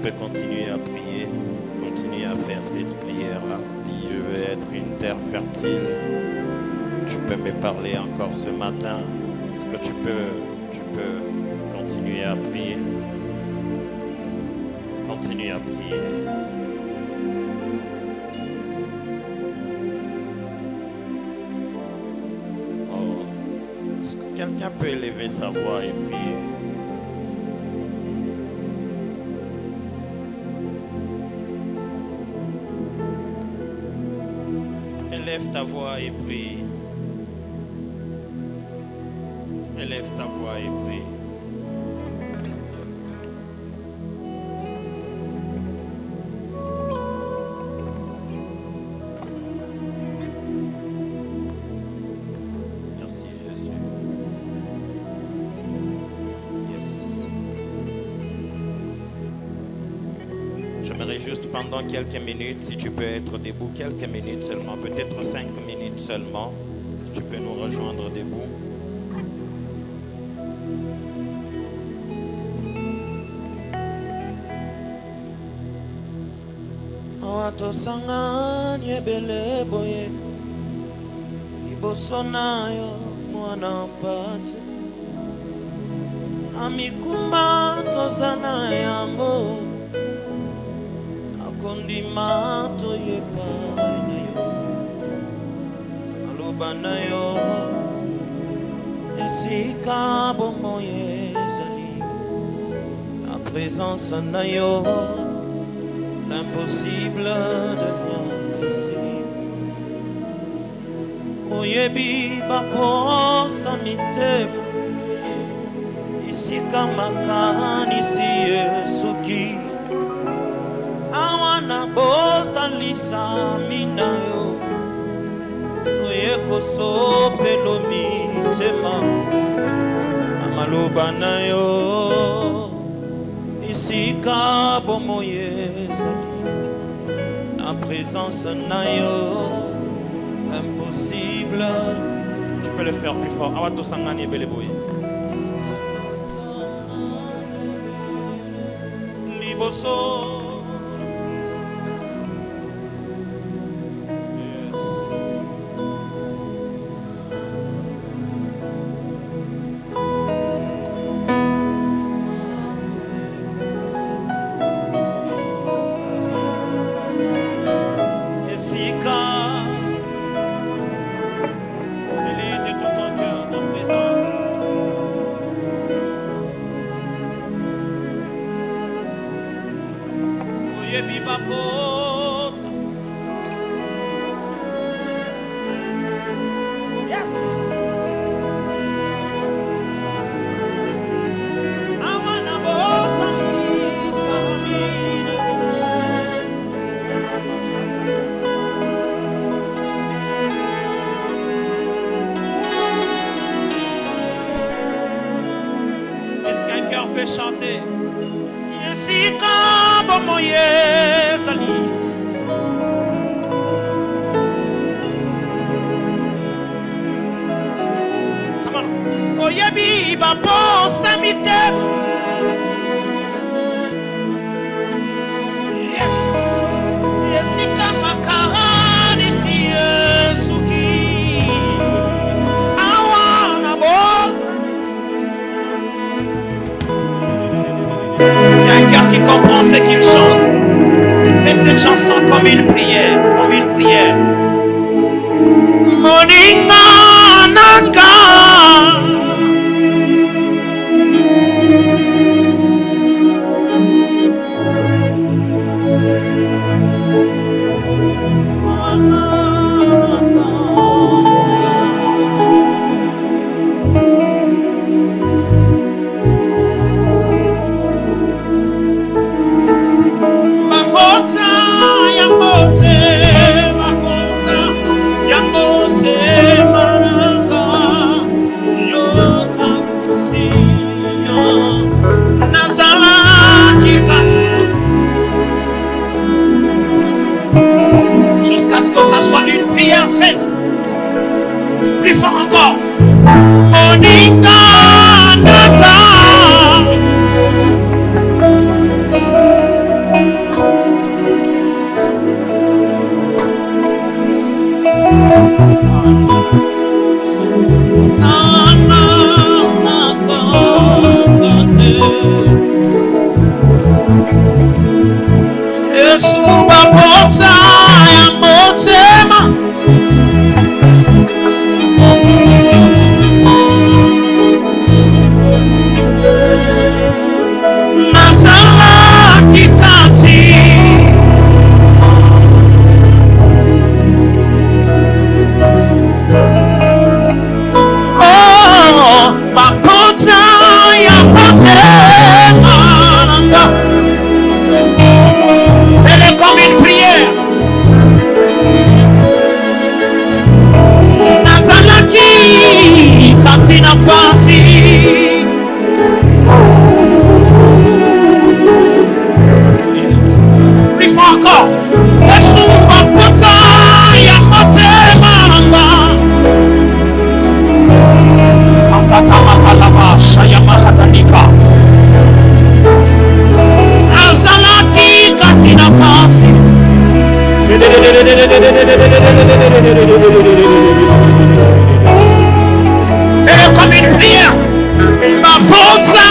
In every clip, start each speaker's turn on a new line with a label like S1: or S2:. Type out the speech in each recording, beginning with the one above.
S1: peux continuer à prier, continuer à faire cette prière-là. Dis, je veux être une terre fertile. Tu peux me parler encore ce matin. Est-ce que tu peux continuer à prier? Continue à prier. Oh, est-ce que quelqu'un peut élever sa voix et prier? Élève ta voix et prie. Élève ta voix et prie. Merci Jésus. Yes. J'aimerais juste pendant quelques minutes, si tu peux être debout, quelques minutes seulement, peut-être 5 minutes seulement, tu peux nous rejoindre debout.
S2: Tosanga nyebele boye ibosonayo mwana pate amikumba tozana yango akondima toyepa nayo aloba nayo esika bomoye ezali la présence nayo. L'impossible devient possible. Oyebi bapo samite ici kamakan ici suki awana bosa lisa minayo oyeko so pelomi tema amaloba nayo ici kabo moyezali la présence nayo impossible.
S1: Tu peux le faire plus fort. Awato sangani beleboye.
S2: Liboso.
S1: Est-ce qu'un cœur peut chanter?
S2: Come on. Oyebi bapo samite. Yes. Yesika makarani si suki. Awana bo.
S1: Il y a un cœur qui comprend ce qu'il chante. Fais cette chanson comme une prière, comme une prière.
S2: Moninga nanga. Jusqu'à ce que ça soit une prière faite. Plus fort encore. Monica Naga. Fais-le comme une prière. Ma bonsai,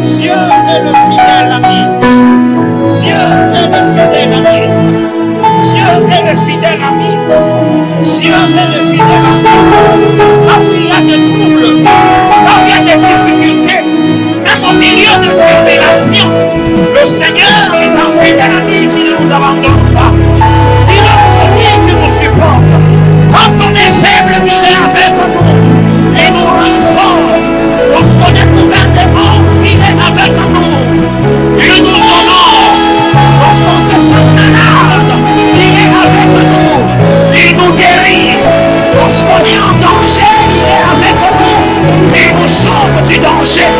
S2: Dieu est le fidèle ami. Dieu est le fidèle ami. Dieu est le fidèle ami. Dieu est le fidèle ami. Là où il y a des troubles, là où il y a des difficultés, même au milieu de tribulations, le Seigneur est un fidèle ami qui ne nous abandonne pas. Il est celui qui nous supporte. Quand on est faible, il est avec nous. Et nous rend forts. Lorsqu'on est couvert des hontes, il est avec nous. Il nous honore. Lorsqu'on se sent malade, il est avec nous. Il nous guérit. Lorsqu'on est en danger, il est avec nous. Il nous sauve du danger.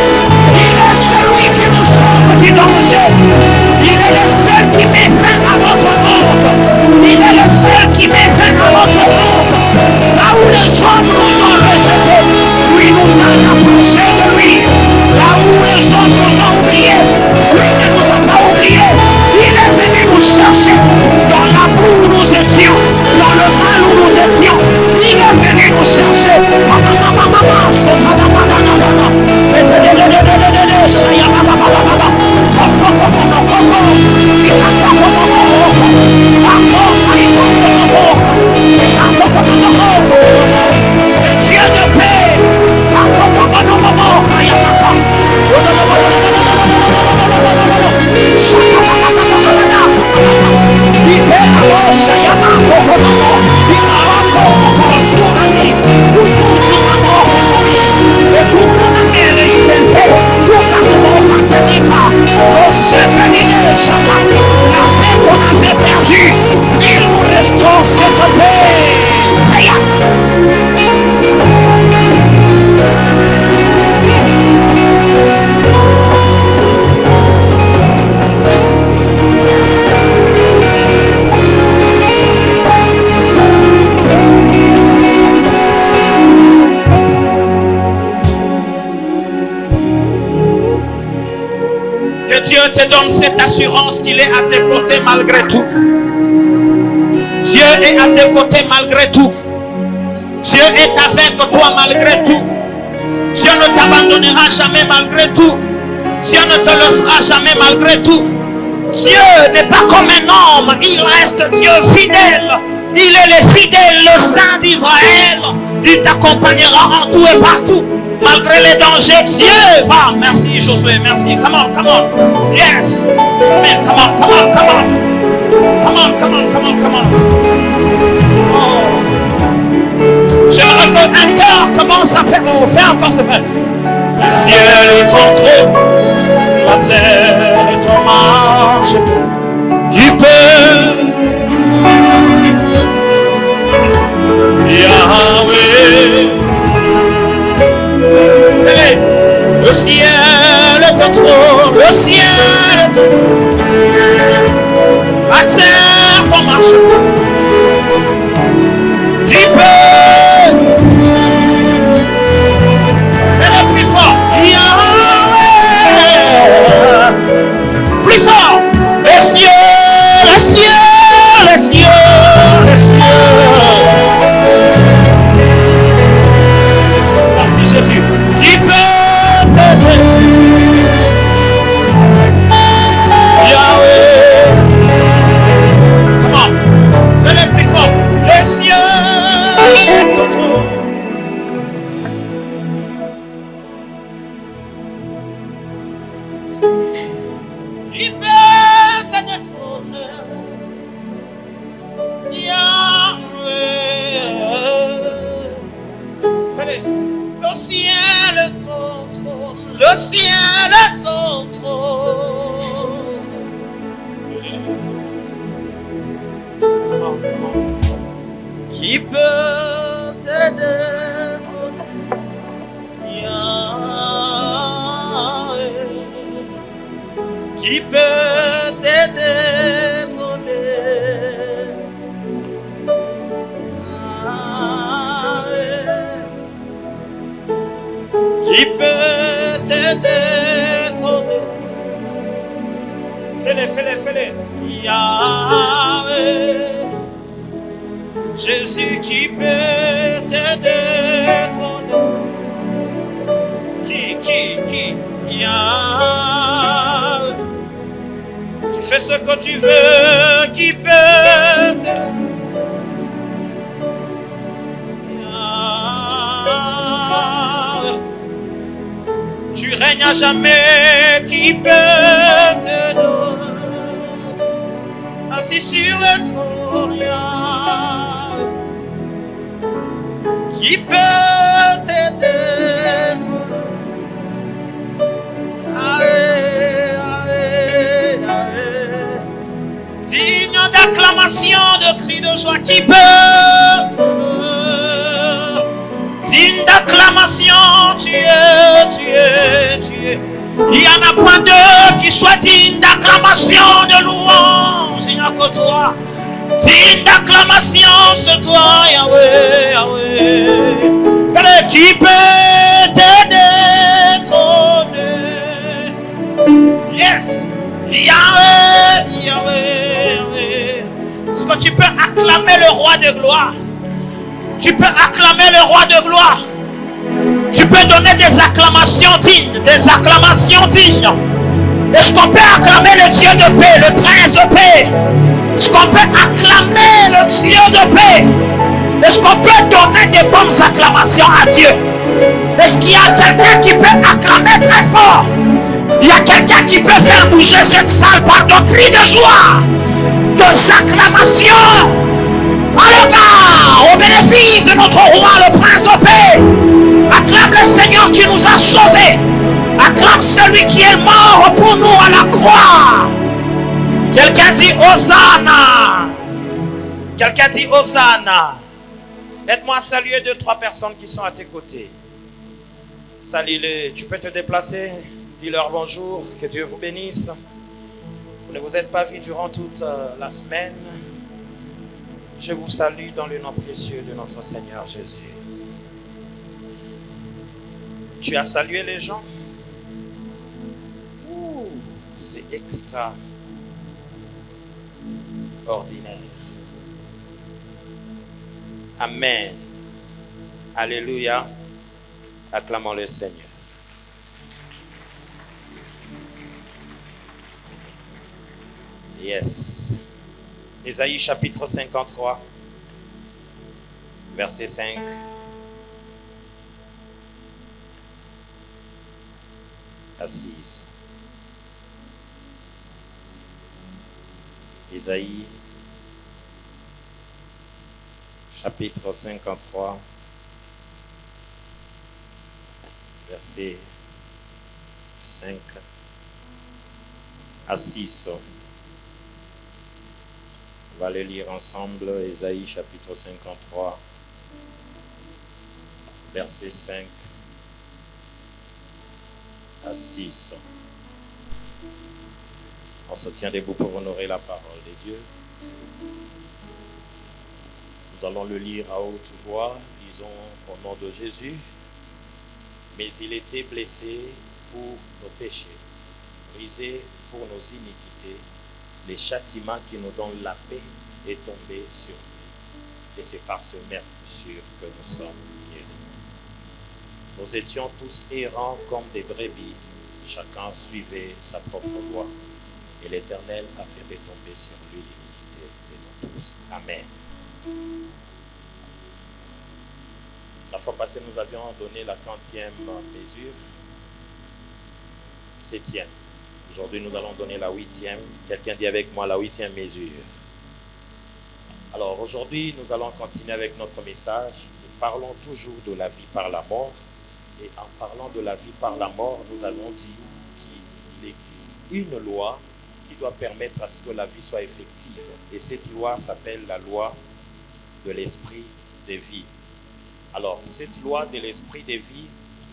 S2: Il est celui qui nous sauve du danger. Il est le seul qui met fin à notre honte. Il est le seul qui met fin à notre honte. Là où les hommes nous ont rejetés, lui nous a rapprochés de lui. Là où les autres nous ont oubliés, lui ne nous a pas oubliés. Il est venu nous chercher dans la boue où nous étions, dans le mal où nous étions. Il est venu nous chercher. Dieu de paix. La paix qu'on avait perdue, il nous restaure cette paix. Que Dieu te donne cette assurance qu'il est à tes côtés malgré tout. Dieu est à tes côtés malgré tout. Dieu est avec toi malgré tout. Dieu ne t'abandonnera jamais malgré tout. Dieu ne te laissera jamais malgré tout. Dieu n'est pas comme un homme, il reste Dieu fidèle. Il est le fidèle, le Saint d'Israël. Il t'accompagnera en tout et partout. Malgré les dangers, Dieu va. Merci Josué, merci. Come on, come on. Yes. Amen. Come on, come on, come on. Come on, come on, come on, come on. Oh. J'aimerais qu'un cœur commence à faire. On fait encore ce fait. Le ciel est ton trône, la terre est ton marche. Tu peux, Yahweh. Le ciel est ton trône, le ciel est ton trône. La terre ton marche. Tu peux. Fais-le plus fort. Yahweh. Plus fort. Les cieux, les cieux, les cieux, les cieux. Merci Jésus. Qui peut t'aider? Yahweh. Comment? Fais-le plus fort. Les cieux et ton trône. Qui peut te détrôner? Yahweh. Fais-le. Le ciel est ton trône. Le ciel est ton trône. Comment? Qui peut t'aider?
S1: Qui peut t'aider qui peut t'aider fais-les. Yahweh, Jésus qui peut t'aider qui Yahweh, tu fais ce que tu veux, qui peut t'aider. Tu règnes à jamais, qui peut te donner, assis sur le trône, Yahweh, qui peut t'aider, digne d'acclamation, de cris de joie, qui peut te donner, digne d'acclamation, tu es. Il n'y en a point d'eux qui soient dignes d'acclamation, de louange. Il n'y a que toi. Digne d'acclamation, c'est toi, Yahweh. Fais-le qui peut t'aider, trôner. Yes. Yahweh. Est-ce que tu peux acclamer le roi de gloire? Tu peux acclamer le roi de gloire. Tu peux donner des acclamations dignes, Est-ce qu'on peut acclamer le Dieu de paix, le prince de paix? Est-ce qu'on peut acclamer le Dieu de paix? Est-ce qu'on peut donner des bonnes acclamations à Dieu? Est-ce qu'il y a quelqu'un qui peut acclamer très fort? Il y a quelqu'un qui peut faire bouger cette salle par de cris de joie, de acclamations. Alléluia, au bénéfice de notre roi, le prince de paix. Acclame le Seigneur qui nous a sauvés. Acclame celui qui est mort pour nous à la croix. Quelqu'un dit Hosanna. Quelqu'un dit Hosanna. Aide-moi à saluer 2-3 personnes qui sont à tes côtés. Salue-les. Tu peux te déplacer. Dis-leur bonjour. Que Dieu vous bénisse. Vous ne vous êtes pas vus durant toute la semaine. Je vous salue dans le nom précieux de notre Seigneur Jésus. Tu as salué les gens? C'est extraordinaire. Amen. Alléluia. Acclamons le Seigneur. Yes. Ésaïe chapitre 53, verset 5. Assise. Ésaïe chapitre 53, verset 5 à 6. On va le lire ensemble. Ésaïe chapitre 53, verset 5 à 6. On se tient debout pour honorer la parole de Dieu. Nous allons le lire à haute voix. Lisons au nom de Jésus. Mais il était blessé pour nos péchés, brisé pour nos iniquités. Le châtiment qui nous donne la paix est tombé sur lui. Et c'est par ce meurtrissure que nous sommes guéris. Nous étions tous errants comme des brebis. Chacun suivait sa propre voie. Et l'Éternel a fait retomber sur lui l'iniquité de nous tous. Amen. La fois passée, nous avions donné la 40e mesure. 7e. Aujourd'hui, nous allons donner la 8e. Quelqu'un dit avec moi la 8e mesure. Alors, aujourd'hui, nous allons continuer avec notre message. Nous parlons toujours de la vie par la mort. Et en parlant de la vie par la mort, nous allons dire qu'il existe une loi qui doit permettre à ce que la vie soit effective. Et cette loi s'appelle la loi de l'esprit de vie. Alors, cette loi de l'esprit de vie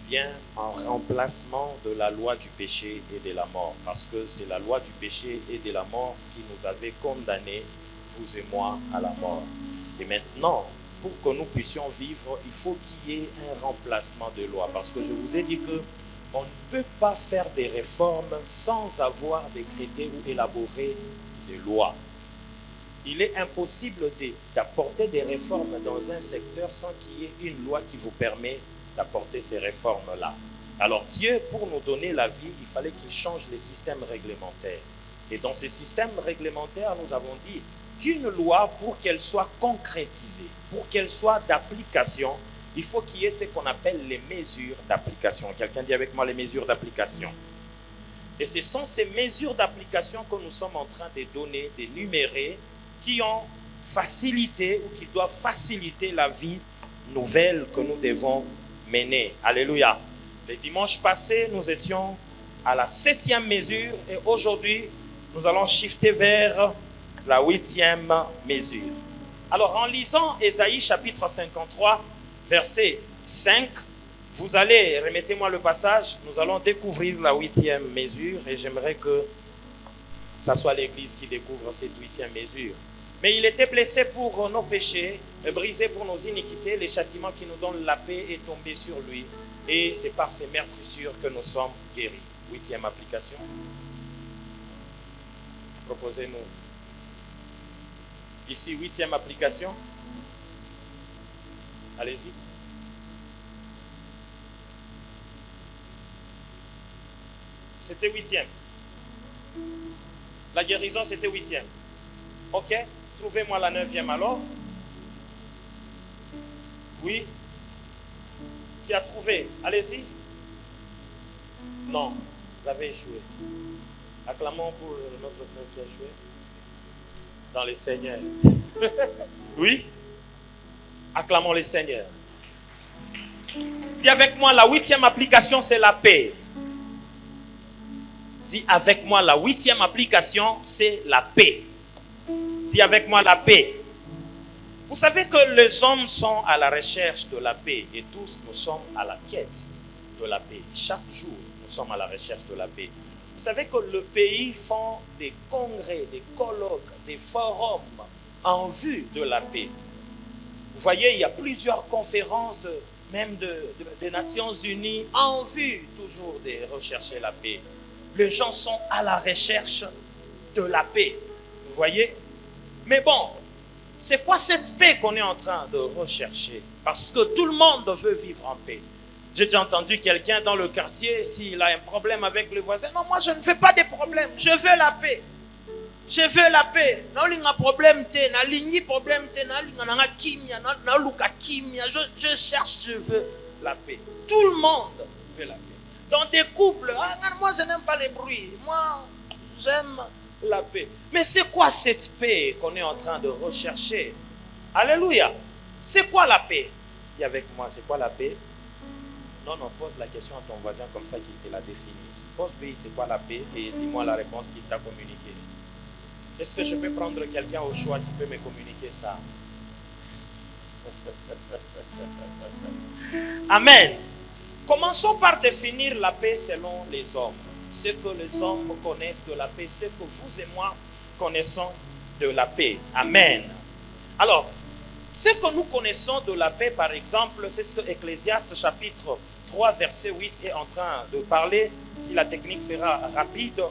S1: vient en remplacement de la loi du péché et de la mort. Parce que c'est la loi du péché et de la mort qui nous avait condamnés, vous et moi, à la mort. Et maintenant, pour que nous puissions vivre, il faut qu'il y ait un remplacement de loi. Parce que je vous ai dit que on ne peut pas faire des réformes sans avoir décrété ou élaboré des lois. Il est impossible d'apporter des réformes dans un secteur sans qu'il y ait une loi qui vous permet d'apporter ces réformes-là. Alors Dieu, pour nous donner la vie, il fallait qu'il change les systèmes réglementaires. Et dans ces systèmes réglementaires, nous avons dit qu'une loi, pour qu'elle soit concrétisée, pour qu'elle soit d'application, il faut qu'il y ait ce qu'on appelle les mesures d'application. Quelqu'un dit avec moi les mesures d'application. Et ce sont ces mesures d'application que nous sommes en train de donner, d'énumérer, qui ont facilité ou qui doivent faciliter la vie nouvelle que nous devons mener. Alléluia. Le dimanche passé, nous étions à la 7e mesure et aujourd'hui, nous allons shifter vers la 8e mesure. Alors, en lisant Ésaïe chapitre 53, verset 5, vous allez, remettez-moi le passage, nous allons découvrir la 8e mesure et j'aimerais que ça soit l'Église qui découvre cette 8e mesure. Mais il était blessé pour nos péchés, brisé pour nos iniquités, les châtiments qui nous donnent la paix est tombé sur lui. Et c'est par ses meurtrissures que nous sommes guéris. 8e application. Proposez-nous. Ici, 8e application. Allez-y. C'était 8e. La guérison, c'était 8e. Ok. Trouvez-moi la 9e alors. Oui. Qui a trouvé? Allez-y. Non, vous avez échoué. Acclamons pour notre frère qui a échoué. Dans le Seigneur. Oui. Acclamons le Seigneur. Dis avec moi, la 8e application, c'est la paix. Dis avec moi, la 8e application, c'est la paix. Dis avec moi, la paix. Vous savez que les hommes sont à la recherche de la paix et tous nous sommes à la quête de la paix. Chaque jour, nous sommes à la recherche de la paix. Vous savez que le pays font des congrès, des colloques, des forums en vue de la paix. Vous voyez, il y a plusieurs conférences, même des Nations Unies, en vue toujours de rechercher la paix. Les gens sont à la recherche de la paix. Vous voyez? Mais bon, c'est quoi cette paix qu'on est en train de rechercher? Parce que tout le monde veut vivre en paix. J'ai déjà entendu quelqu'un dans le quartier, s'il a un problème avec le voisin, non, moi je ne veux pas de problème, je veux la paix. Je veux la paix. Je cherche, je veux la paix. Tout le monde veut la paix. Dans des couples, moi je n'aime pas les bruits, moi j'aime la paix. Mais c'est quoi cette paix qu'on est en train de rechercher? Alléluia. C'est quoi la paix? Dis avec moi, c'est quoi la paix? Non, pose la question à ton voisin comme ça qu'il te la définisse. Pose lui, c'est quoi la paix? Et dis-moi la réponse qu'il t'a communiquée. Est-ce que je peux prendre quelqu'un au choix qui peut me communiquer ça? Amen. Commençons par définir la paix selon les hommes. Ce que les hommes connaissent de la paix, ce que vous et moi connaissons de la paix. Amen. Alors, ce que nous connaissons de la paix, par exemple, c'est ce que Ecclésiaste chapitre 3, verset 8 est en train de parler. Si la technique sera rapide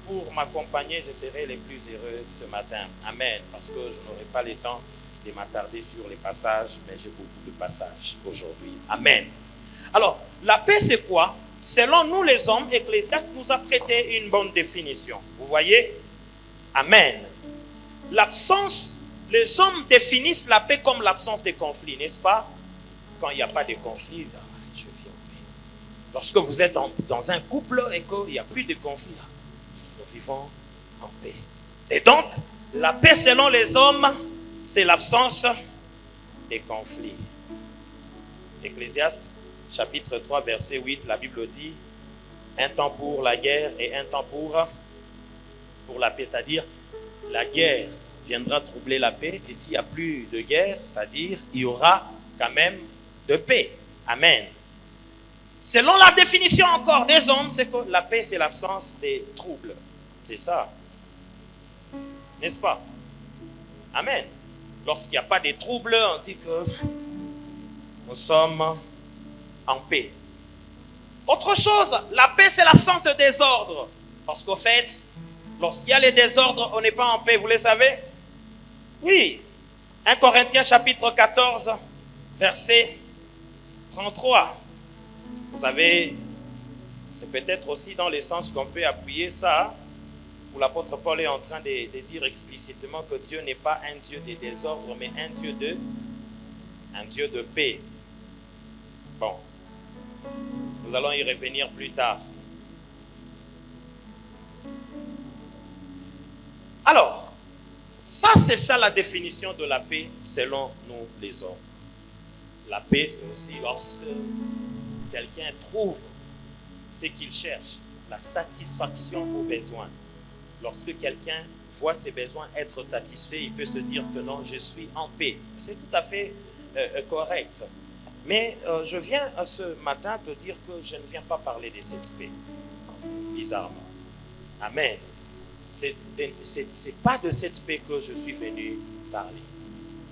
S1: pour m'accompagner, je serai le plus heureux ce matin. Amen. Parce que je n'aurai pas le temps de m'attarder sur les passages, mais j'ai beaucoup de passages aujourd'hui. Amen. Alors, la paix, c'est quoi? Selon nous les hommes, Ecclésiaste nous a prêté une bonne définition. Vous voyez? Amen. Les hommes définissent la paix comme l'absence de conflit, n'est-ce pas? Quand il n'y a pas de conflit, là, je vis en paix. Lorsque vous êtes dans un couple et qu'il n'y a plus de conflit, là, nous vivons en paix. Et donc, la paix selon les hommes, c'est l'absence des conflits. Ecclésiaste chapitre 3, verset 8, la Bible dit un temps pour la guerre et un temps pour la paix. C'est-à-dire, la guerre viendra troubler la paix et s'il n'y a plus de guerre, c'est-à-dire, il y aura quand même de paix. Amen.
S2: Selon la définition encore des hommes, c'est que la paix, c'est l'absence des troubles. C'est ça. N'est-ce pas? Amen. Lorsqu'il n'y a pas de troubles, on dit que nous sommes en paix. Autre chose, la paix, c'est l'absence de désordre. Parce qu'au fait, lorsqu'il y a les désordres, on n'est pas en paix, vous le savez? Oui. 1 Corinthiens chapitre 14, verset 33. Vous savez, c'est peut-être aussi dans le sens qu'on peut appuyer ça, où l'apôtre Paul est en train de dire explicitement que Dieu n'est pas un Dieu de désordre, mais un Dieu de paix. Bon, nous allons y revenir plus tard. Alors, ça c'est ça la définition de la paix selon nous les hommes. La paix, c'est aussi lorsque quelqu'un trouve ce qu'il cherche, la satisfaction aux besoins. Lorsque quelqu'un voit ses besoins être satisfaits, il peut se dire que non, je suis en paix. C'est tout à fait correct. Mais je viens ce matin te dire que je ne viens pas parler de cette paix. Bizarrement. Amen. C'est pas de cette paix que je suis venu parler.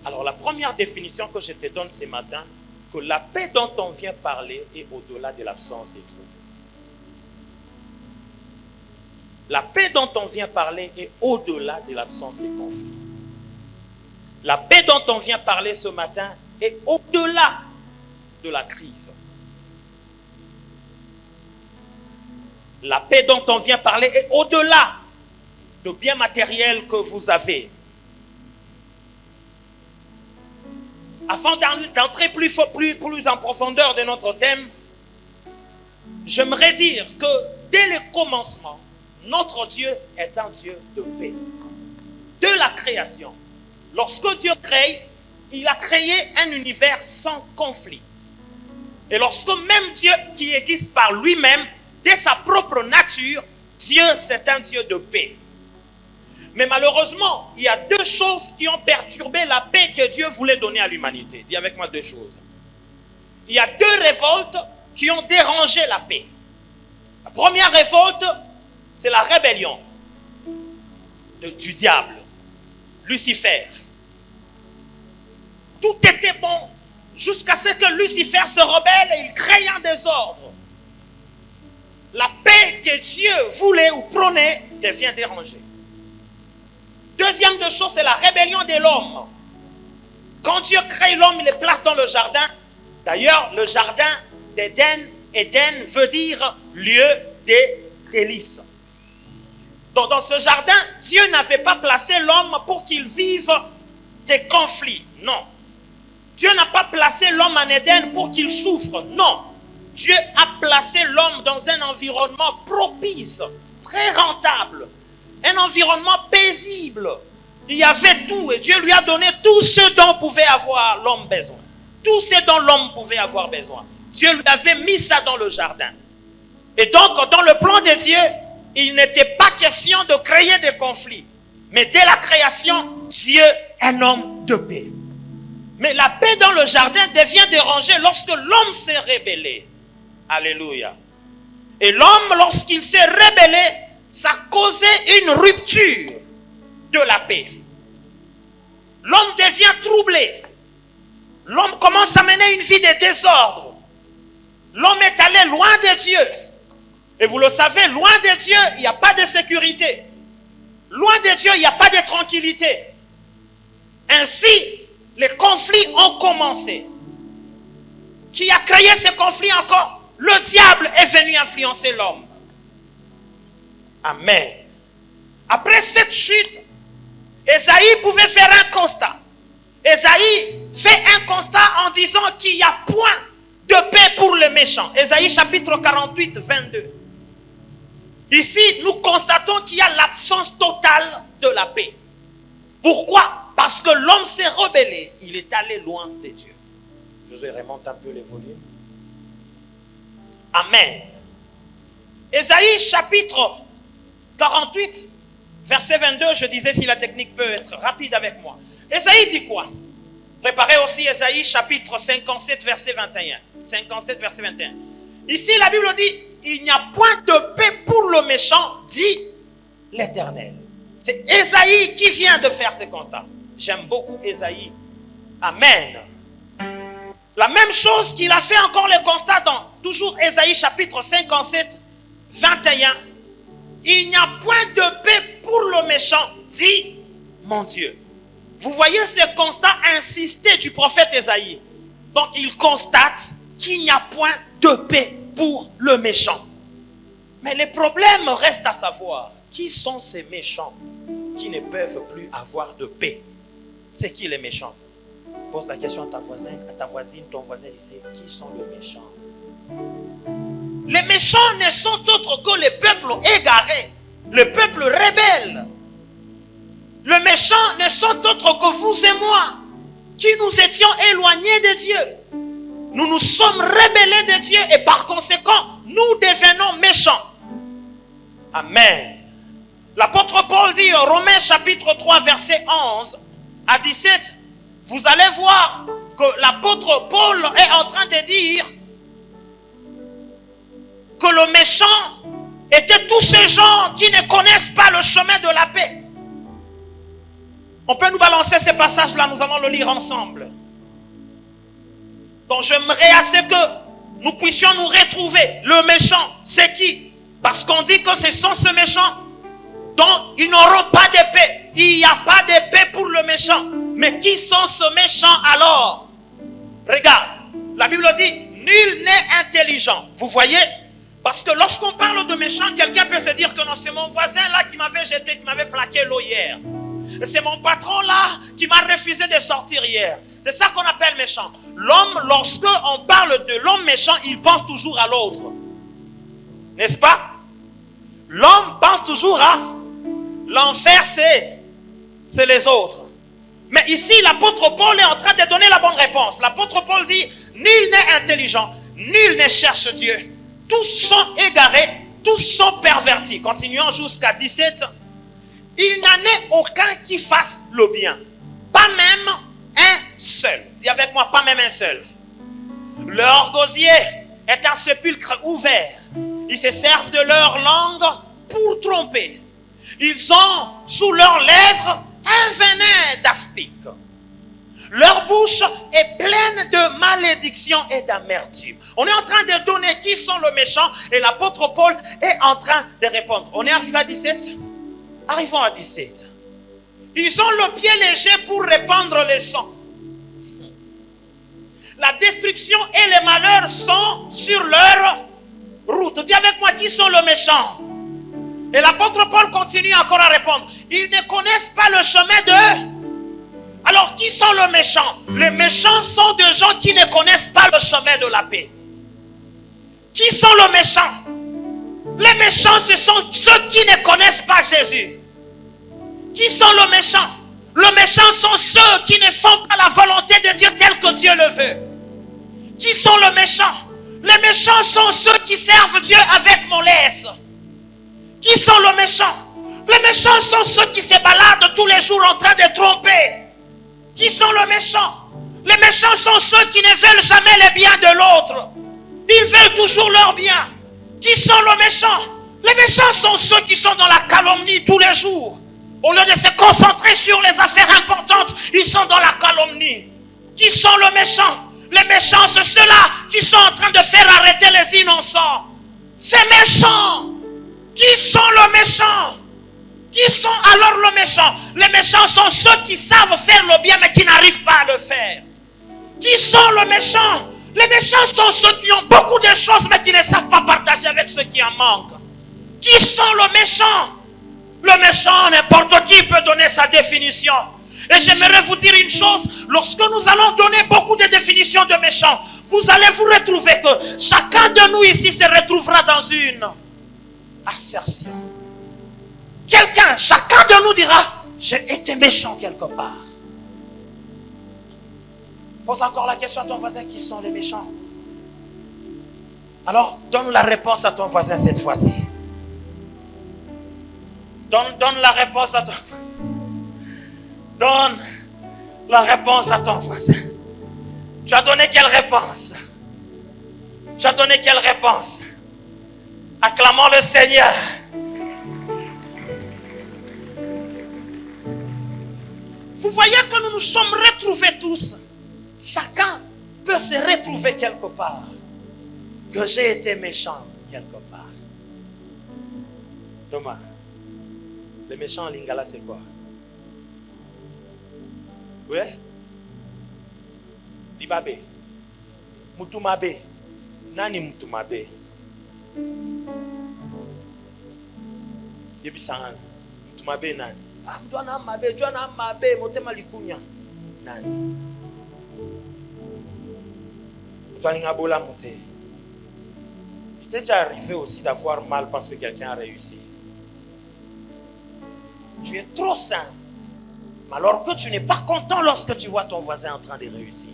S2: Alors la première définition que je te donne ce matin, que la paix dont on vient parler est au-delà de l'absence des troubles. La paix dont on vient parler est au-delà de l'absence des conflits. La paix dont on vient parler ce matin est au-delà de la crise. La paix dont on vient parler est au-delà de biens matériels que vous avez. Afin d'entrer plus en profondeur de notre thème, j'aimerais dire que dès le commencement, notre Dieu est un Dieu de paix. De la création. Lorsque Dieu crée, il a créé un univers sans conflit. Et lorsque même Dieu qui existe par lui-même, dès sa propre nature, Dieu c'est un Dieu de paix. Mais malheureusement, il y a deux choses qui ont perturbé la paix que Dieu voulait donner à l'humanité. Dis avec moi deux choses. Il y a deux révoltes qui ont dérangé la paix. La première révolte, c'est la rébellion du diable, Lucifer. Tout était bon jusqu'à ce que Lucifer se rebelle et il crée un désordre. La paix que Dieu voulait ou prônait devient dérangée. Deuxième de chose, c'est la rébellion de l'homme. Quand Dieu crée l'homme, il le place dans le jardin. D'ailleurs, le jardin d'Éden, Éden veut dire lieu des délices. Donc dans ce jardin, Dieu n'avait pas placé l'homme pour qu'il vive des conflits. Non. Dieu n'a pas placé l'homme en Éden pour qu'il souffre. Non. Dieu a placé l'homme dans un environnement propice, très rentable. Un environnement paisible. Il y avait tout et Dieu lui a donné tout ce dont pouvait avoir l'homme besoin. Tout ce dont l'homme pouvait avoir besoin. Dieu lui avait mis ça dans le jardin. Et donc, dans le plan de Dieu, il n'était pas question de créer des conflits. Mais dès la création, Dieu est un homme de paix. Mais la paix dans le jardin devient dérangée lorsque l'homme s'est rébellé. Alléluia. Et l'homme, lorsqu'il s'est rébellé, ça causait une rupture de la paix. L'homme devient troublé. L'homme commence à mener une vie de désordre. L'homme est allé loin de Dieu. Et vous le savez, loin de Dieu, il n'y a pas de sécurité. Loin de Dieu, il n'y a pas de tranquillité. Ainsi, les conflits ont commencé. Qui a créé ces conflits encore? Le diable est venu influencer l'homme. Amen. Après cette chute, Ésaïe pouvait faire un constat. Ésaïe fait un constat en disant qu'il n'y a point de paix pour les méchants. Ésaïe chapitre 48, 22. Ici, nous constatons qu'il y a l'absence totale de la paix. Pourquoi? Parce que l'homme s'est rebellé. Il est allé loin de Dieu. Je remonte un peu les volumes. Amen. Ésaïe chapitre 48, verset 22, je disais si la technique peut être rapide avec moi. Ésaïe dit quoi? Préparez aussi Ésaïe chapitre 57, verset 21. 57, verset 21. Ici, la Bible dit, il n'y a point de paix pour le méchant, dit l'Éternel. C'est Ésaïe qui vient de faire ce constat. J'aime beaucoup Ésaïe. Amen. La même chose qu'il a fait encore le constat dans toujours Ésaïe chapitre 57, 21. Il n'y a point de paix pour le méchant, dit mon Dieu. Vous voyez ce constat insisté du prophète Ésaïe. Donc il constate qu'il n'y a point de paix pour le méchant. Mais le problème reste à savoir, qui sont ces méchants qui ne peuvent plus avoir de paix? C'est qui les méchants? Pose la question à ta voisine, ton voisin, disait, qui sont les méchants? Les méchants ne sont autres que les peuples égarés, le peuple rebelle. Les méchants ne sont autres que vous et moi, qui nous étions éloignés de Dieu. Nous nous sommes rebellés de Dieu et par conséquent, nous devenons méchants. Amen. L'apôtre Paul dit au Romains chapitre 3 verset 11 à 17, vous allez voir que l'apôtre Paul est en train de dire que le méchant était tous ces gens qui ne connaissent pas le chemin de la paix. On peut nous balancer ces passages-là, nous allons le lire ensemble. Donc j'aimerais assez que nous puissions nous retrouver. Le méchant, c'est qui? Parce qu'on dit que ce sont ces méchants dont ils n'auront pas de paix. Il n'y a pas de paix pour le méchant. Mais qui sont ces méchants alors? Regarde, la Bible dit, nul n'est intelligent. Vous voyez? Parce que lorsqu'on parle de méchant, quelqu'un peut se dire que non, c'est mon voisin là qui m'avait jeté, qui m'avait flaqué l'eau hier. C'est mon patron là qui m'a refusé de sortir hier. C'est ça qu'on appelle méchant. L'homme, lorsque on parle de l'homme méchant, il pense toujours à l'autre. N'est-ce pas? L'homme pense toujours à l'enfer, c'est les autres. Mais ici, l'apôtre Paul est en train de donner la bonne réponse. L'apôtre Paul dit, nul n'est intelligent, nul ne cherche Dieu. Tous sont égarés, tous sont pervertis. Continuons jusqu'à 17. Il n'en est aucun qui fasse le bien. Pas même un seul. Dis avec moi, pas même un seul. Leur gosier est un sépulcre ouvert. Ils se servent de leur langue pour tromper. Ils ont sous leurs lèvres un venin d'aspic. Leur bouche est pleine de malédiction et d'amertume. On est en train de donner qui sont les méchants et l'apôtre Paul est en train de répondre. On est arrivé à 17? Arrivons à 17. Ils ont le pied léger pour répandre les sang. La destruction et les malheurs sont sur leur route. Dis avec moi, qui sont les méchants? Et l'apôtre Paul continue encore à répondre. Ils ne connaissent pas le chemin de... Alors, qui sont les méchants? Les méchants sont des gens qui ne connaissent pas le chemin de la paix. Qui sont les méchants? Les méchants, ce sont ceux qui ne connaissent pas Jésus. Qui sont les méchants? Les méchants sont ceux qui ne font pas la volonté de Dieu telle que Dieu le veut. Qui sont les méchants? Les méchants sont ceux qui servent Dieu avec mollesse. Qui sont les méchants? Les méchants sont ceux qui se baladent tous les jours en train de tromper. Qui sont les méchants? Les méchants sont ceux qui ne veulent jamais le bien de l'autre. Ils veulent toujours leur bien. Qui sont les méchants? Les méchants sont ceux qui sont dans la calomnie tous les jours. Au lieu de se concentrer sur les affaires importantes, ils sont dans la calomnie. Qui sont les méchants? Les méchants, c'est ceux-là qui sont en train de faire arrêter les innocents. C'est méchant. Qui sont les méchants? Qui sont alors les méchants? Les méchants sont ceux qui savent faire le bien mais qui n'arrivent pas à le faire. Qui sont les méchants? Les méchants sont ceux qui ont beaucoup de choses mais qui ne savent pas partager avec ceux qui en manquent. Qui sont les méchants? Le méchant, n'importe qui peut donner sa définition. Et j'aimerais vous dire une chose, lorsque nous allons donner beaucoup de définitions de méchants, vous allez vous retrouver que chacun de nous ici se retrouvera dans une assertion. Chacun de nous dira, j'ai été méchant quelque part. Pose encore la question à ton voisin, qui sont les méchants? Alors, donne la réponse à ton voisin cette fois-ci. Donne la réponse à ton voisin. Donne la réponse à ton voisin. Tu as donné quelle réponse? Tu as donné quelle réponse? Acclamons le Seigneur. Vous voyez que nous nous sommes retrouvés tous. Chacun peut se retrouver quelque part. Que j'ai été méchant quelque part. Thomas, le méchant en lingala c'est quoi? Oui? Libabe. Mutumabe. Nani mutumabe? Yebisangan. Mutumabe nani? Ah, mtuana mabe, juana mabe, motema likunya. Nani? Mtuaninga bola monte. Il t'est déjà arrivé aussi d'avoir mal parce que quelqu'un a réussi. Tu es trop sain. Alors que tu n'es pas content lorsque tu vois ton voisin en train de réussir.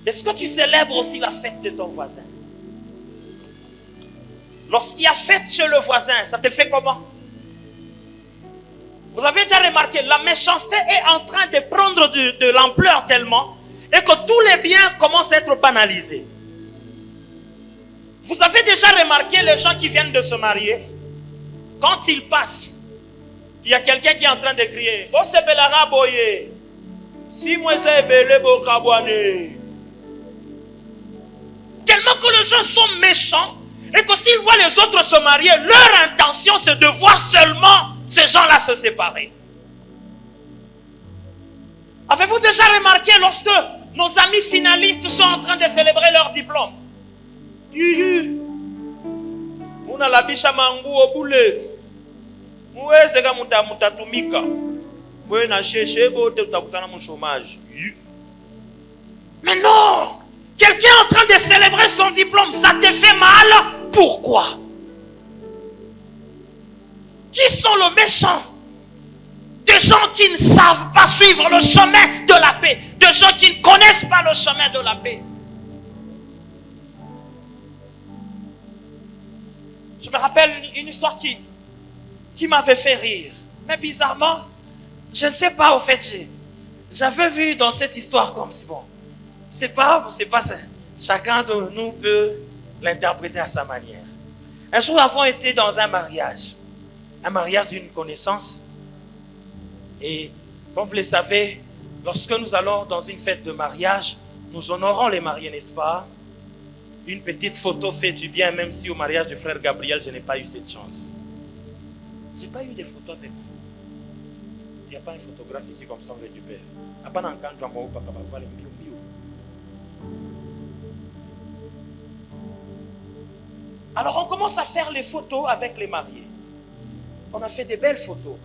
S2: Est-ce que tu célèbres aussi la fête de ton voisin? Lorsqu'il y a fête chez le voisin, ça te fait comment? Vous avez déjà remarqué, la méchanceté est en train de prendre de l'ampleur tellement et que tous les biens commencent à être banalisés. Vous avez déjà remarqué les gens qui viennent de se marier? Quand ils passent, il y a quelqu'un qui est en train de crier, oh c'est belara boye, si moi c'est belé bokabwane. Tellement que les gens sont méchants et que s'ils voient les autres se marier, leur intention c'est de voir seulement ces gens-là se séparer. Avez-vous déjà remarqué lorsque nos amis finalistes sont en train de célébrer leur diplôme? Muna labisha mangu obule. Muweze kama mutatumika. Mwe na sheshe bote utakutana mu chômage. Mais non! Quelqu'un est en train de célébrer son diplôme, ça te fait mal? Pourquoi? Qui sont les méchants? Des gens qui ne savent pas suivre le chemin de la paix. Des gens qui ne connaissent pas le chemin de la paix. Je me rappelle une histoire qui m'avait fait rire. Mais bizarrement, je ne sais pas au fait, j'avais vu dans cette histoire comme si bon, c'est pas ça. Chacun de nous peut l'interpréter à sa manière. Un jour, nous avons été dans un mariage d'une connaissance. Et comme vous le savez, lorsque nous allons dans une fête de mariage, nous honorons les mariés, n'est-ce pas? Une petite photo fait du bien, même si au mariage du frère Gabriel, je n'ai pas eu cette chance. Je n'ai pas eu de photos avec vous. Il n'y a pas un photographe ici comme ça, on récupère. Alors on commence à faire les photos avec les mariés. On a fait des belles photos.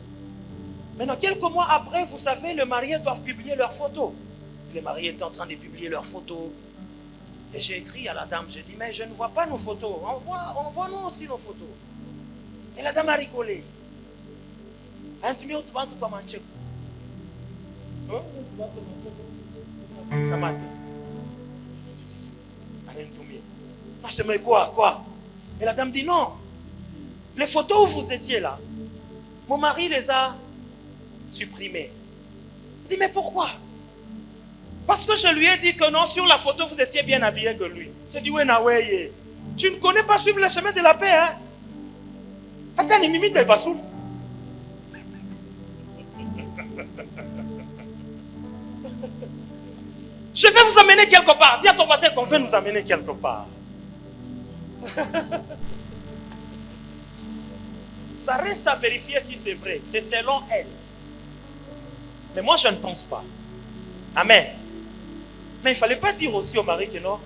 S2: Maintenant, quelques mois après, vous savez, les mariés doivent publier leurs photos. Les mariés étaient en train de publier leurs photos. Et j'ai écrit à la dame, j'ai dit, mais je ne vois pas nos photos. On voit nous aussi nos photos. Et la dame a rigolé. Quoi? Et la dame dit, non. Les photos où vous étiez là, mon mari les a supprimées. Il dit, mais pourquoi? Parce que je lui ai dit que non, sur la photo, vous étiez bien habillé que lui. J'ai dit, ouais, tu ne connais pas suivre le chemin de la paix, hein? Attends, il m'imite le basoul. Je vais vous amener quelque part. Dis à ton voisin qu'on veut nous amener quelque part. Ça reste à vérifier si c'est vrai. C'est selon elle. Mais moi, je ne pense pas. Amen. Mais il ne fallait pas dire aussi au mari que non.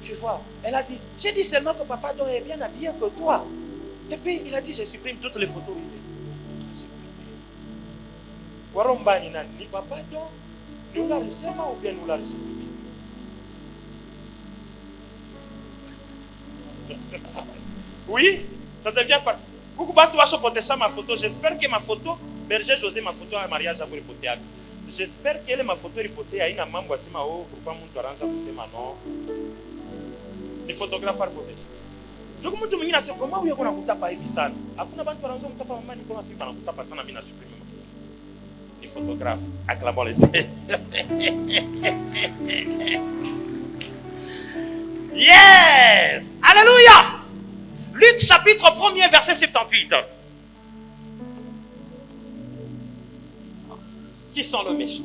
S2: Tu vois, elle a dit, j'ai dit seulement que papa Don est bien habillé que toi. Et puis, il a dit, je supprime toutes les photos. Warombani ni papa Don, nous la recevons ou bien nous la supprimons. Oui, ça devient pas. Beaucoup de gens sont portés ma photo. J'espère que ma photo, Berger José, ma photo à mariage à Bouripoté. J'espère qu'elle est ma photo ripotée à une amie voici ma haut pour pas mon toranza pour ce manon. Les photographes à protéger. Donc moi tout le monde a dit comment vous avez kuta pa hivi sana. Hakuna bantu wanaanza kutapa mama ni kama sisi banakutapa sana mimi na supprimer ma photo. Les photographes acclamons les. Yes! Alléluia! Luc chapitre 1er, verset 78. Qui sont les méchants?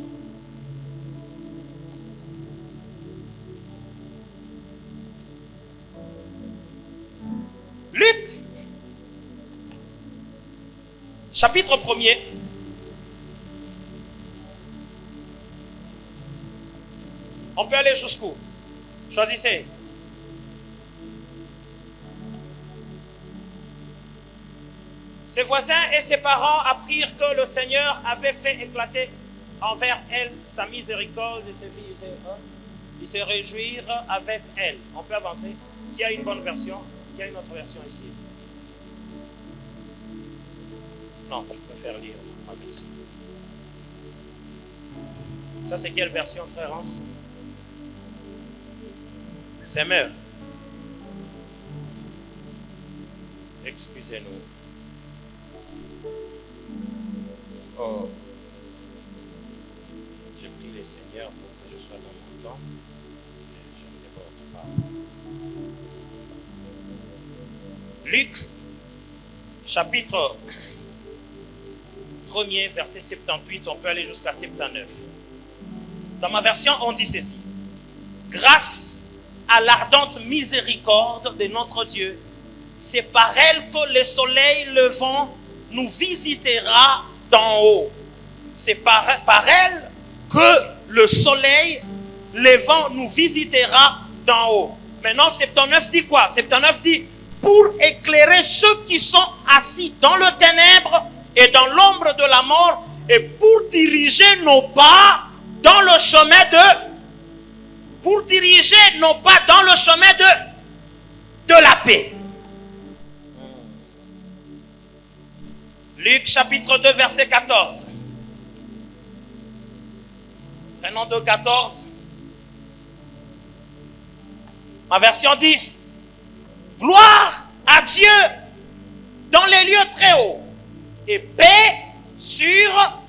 S2: Luc chapitre 1er. On peut aller jusqu'où? Choisissez. Ses voisins et ses parents apprirent que le Seigneur avait fait éclater envers elle sa miséricorde et ses filles. Ils se réjouirent avec elle. On peut avancer. Qui a une bonne version? Qui a une autre version ici? Non, je préfère lire ma version. Ça, c'est quelle version, frère Hans? C'est meurt. Excusez-nous. Oh. J'ai pris les seigneurs pour que je sois dans mon temps. Et je ne déborde pas. Luc, chapitre 1er, verset 78, on peut aller jusqu'à 79. Dans ma version, on dit ceci. Grâce à l'ardente miséricorde de notre Dieu, c'est par elle que le soleil levant nous visitera d'en haut. C'est par elle que le soleil levant nous visitera d'en haut. Maintenant, 79 dit quoi? 79 dit, pour éclairer ceux qui sont assis dans le ténèbre et dans l'ombre de la mort, et pour diriger nos pas dans le chemin de... Pour diriger nos pas dans le chemin de la paix. Luc chapitre 2 verset 14. Prenons 2, 14. Ma version dit, gloire à Dieu dans les lieux très hauts et paix sur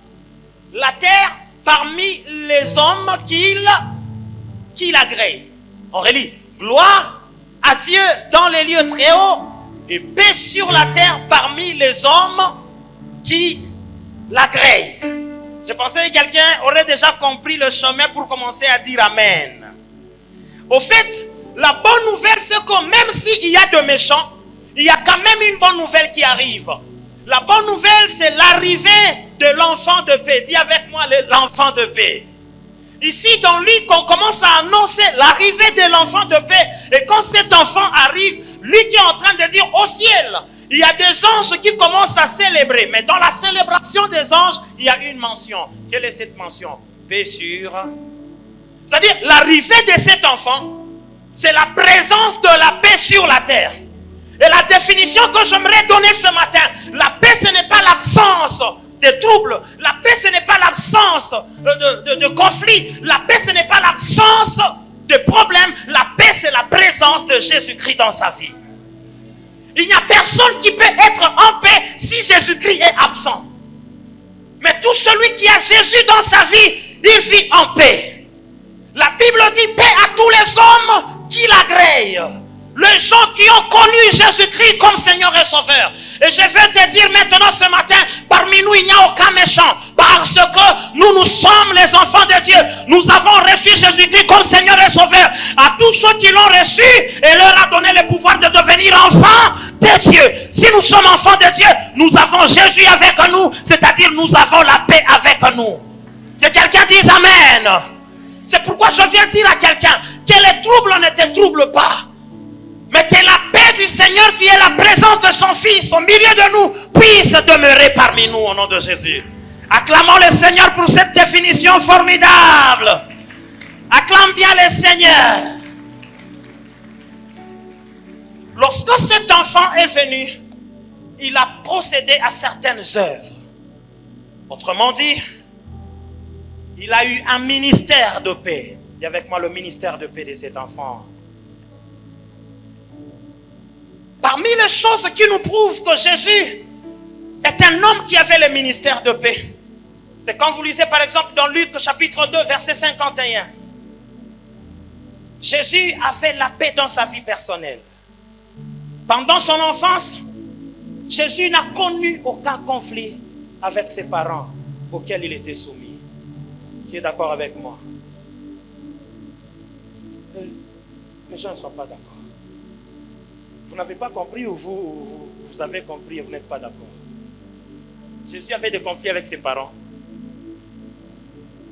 S2: la terre parmi les hommes qu'il agrée. On relit, gloire à Dieu dans les lieux très hauts et paix sur la terre parmi les hommes qui l'agréent. Je pensais que quelqu'un aurait déjà compris le chemin pour commencer à dire Amen. Au fait, la bonne nouvelle, c'est que même s'il y a de méchants, il y a quand même une bonne nouvelle qui arrive. La bonne nouvelle, c'est l'arrivée de l'enfant de paix. Dis avec moi l'enfant de paix. Ici, dans Luc, on commence à annoncer l'arrivée de l'enfant de paix. Et quand cet enfant arrive, lui qui est en train de dire au ciel, il y a des anges qui commencent à célébrer. Mais dans la célébration des anges, il y a une mention. Quelle est cette mention? Paix sur. C'est-à-dire, l'arrivée de cet enfant, c'est la présence de la paix sur la terre. Et la définition que j'aimerais donner ce matin, la paix, ce n'est pas l'absence de troubles. La paix, ce n'est pas l'absence de conflits. La paix, ce n'est pas l'absence de problèmes. La paix, c'est la présence de Jésus-Christ dans sa vie. Il n'y a personne qui peut être en paix si Jésus-Christ est absent. Mais tout celui qui a Jésus dans sa vie, il vit en paix. La Bible dit paix à tous les hommes qui l'agréent. Les gens qui ont connu Jésus-Christ comme Seigneur et Sauveur. Et je vais te dire maintenant ce matin, parmi nous il n'y a aucun méchant. Parce que nous sommes les enfants de Dieu. Nous avons reçu Jésus-Christ comme Seigneur et Sauveur. À tous ceux qui l'ont reçu, et leur a donné le pouvoir de devenir enfants de Dieu. Si nous sommes enfants de Dieu, nous avons Jésus avec nous. C'est-à-dire nous avons la paix avec nous. Que quelqu'un dise Amen. C'est pourquoi je viens dire à quelqu'un que les troubles ne te troublent pas. Mais que la paix du Seigneur qui est la présence de son Fils au milieu de nous puisse demeurer parmi nous au nom de Jésus. Acclamons le Seigneur pour cette définition formidable. Acclame bien le Seigneur. Lorsque cet enfant est venu, il a procédé à certaines œuvres. Autrement dit, il a eu un ministère de paix. Dis avec moi le ministère de paix de cet enfant. Parmi les choses qui nous prouvent que Jésus est un homme qui avait le ministère de paix, c'est quand vous lisez par exemple dans Luc chapitre 2 verset 51. Jésus avait la paix dans sa vie personnelle. Pendant son enfance, Jésus n'a connu aucun conflit avec ses parents auxquels il était soumis. Qui est d'accord avec moi? Les gens ne sont pas d'accord. Vous n'avez pas compris ou vous avez compris et vous n'êtes pas d'accord? Jésus avait des conflits avec ses parents.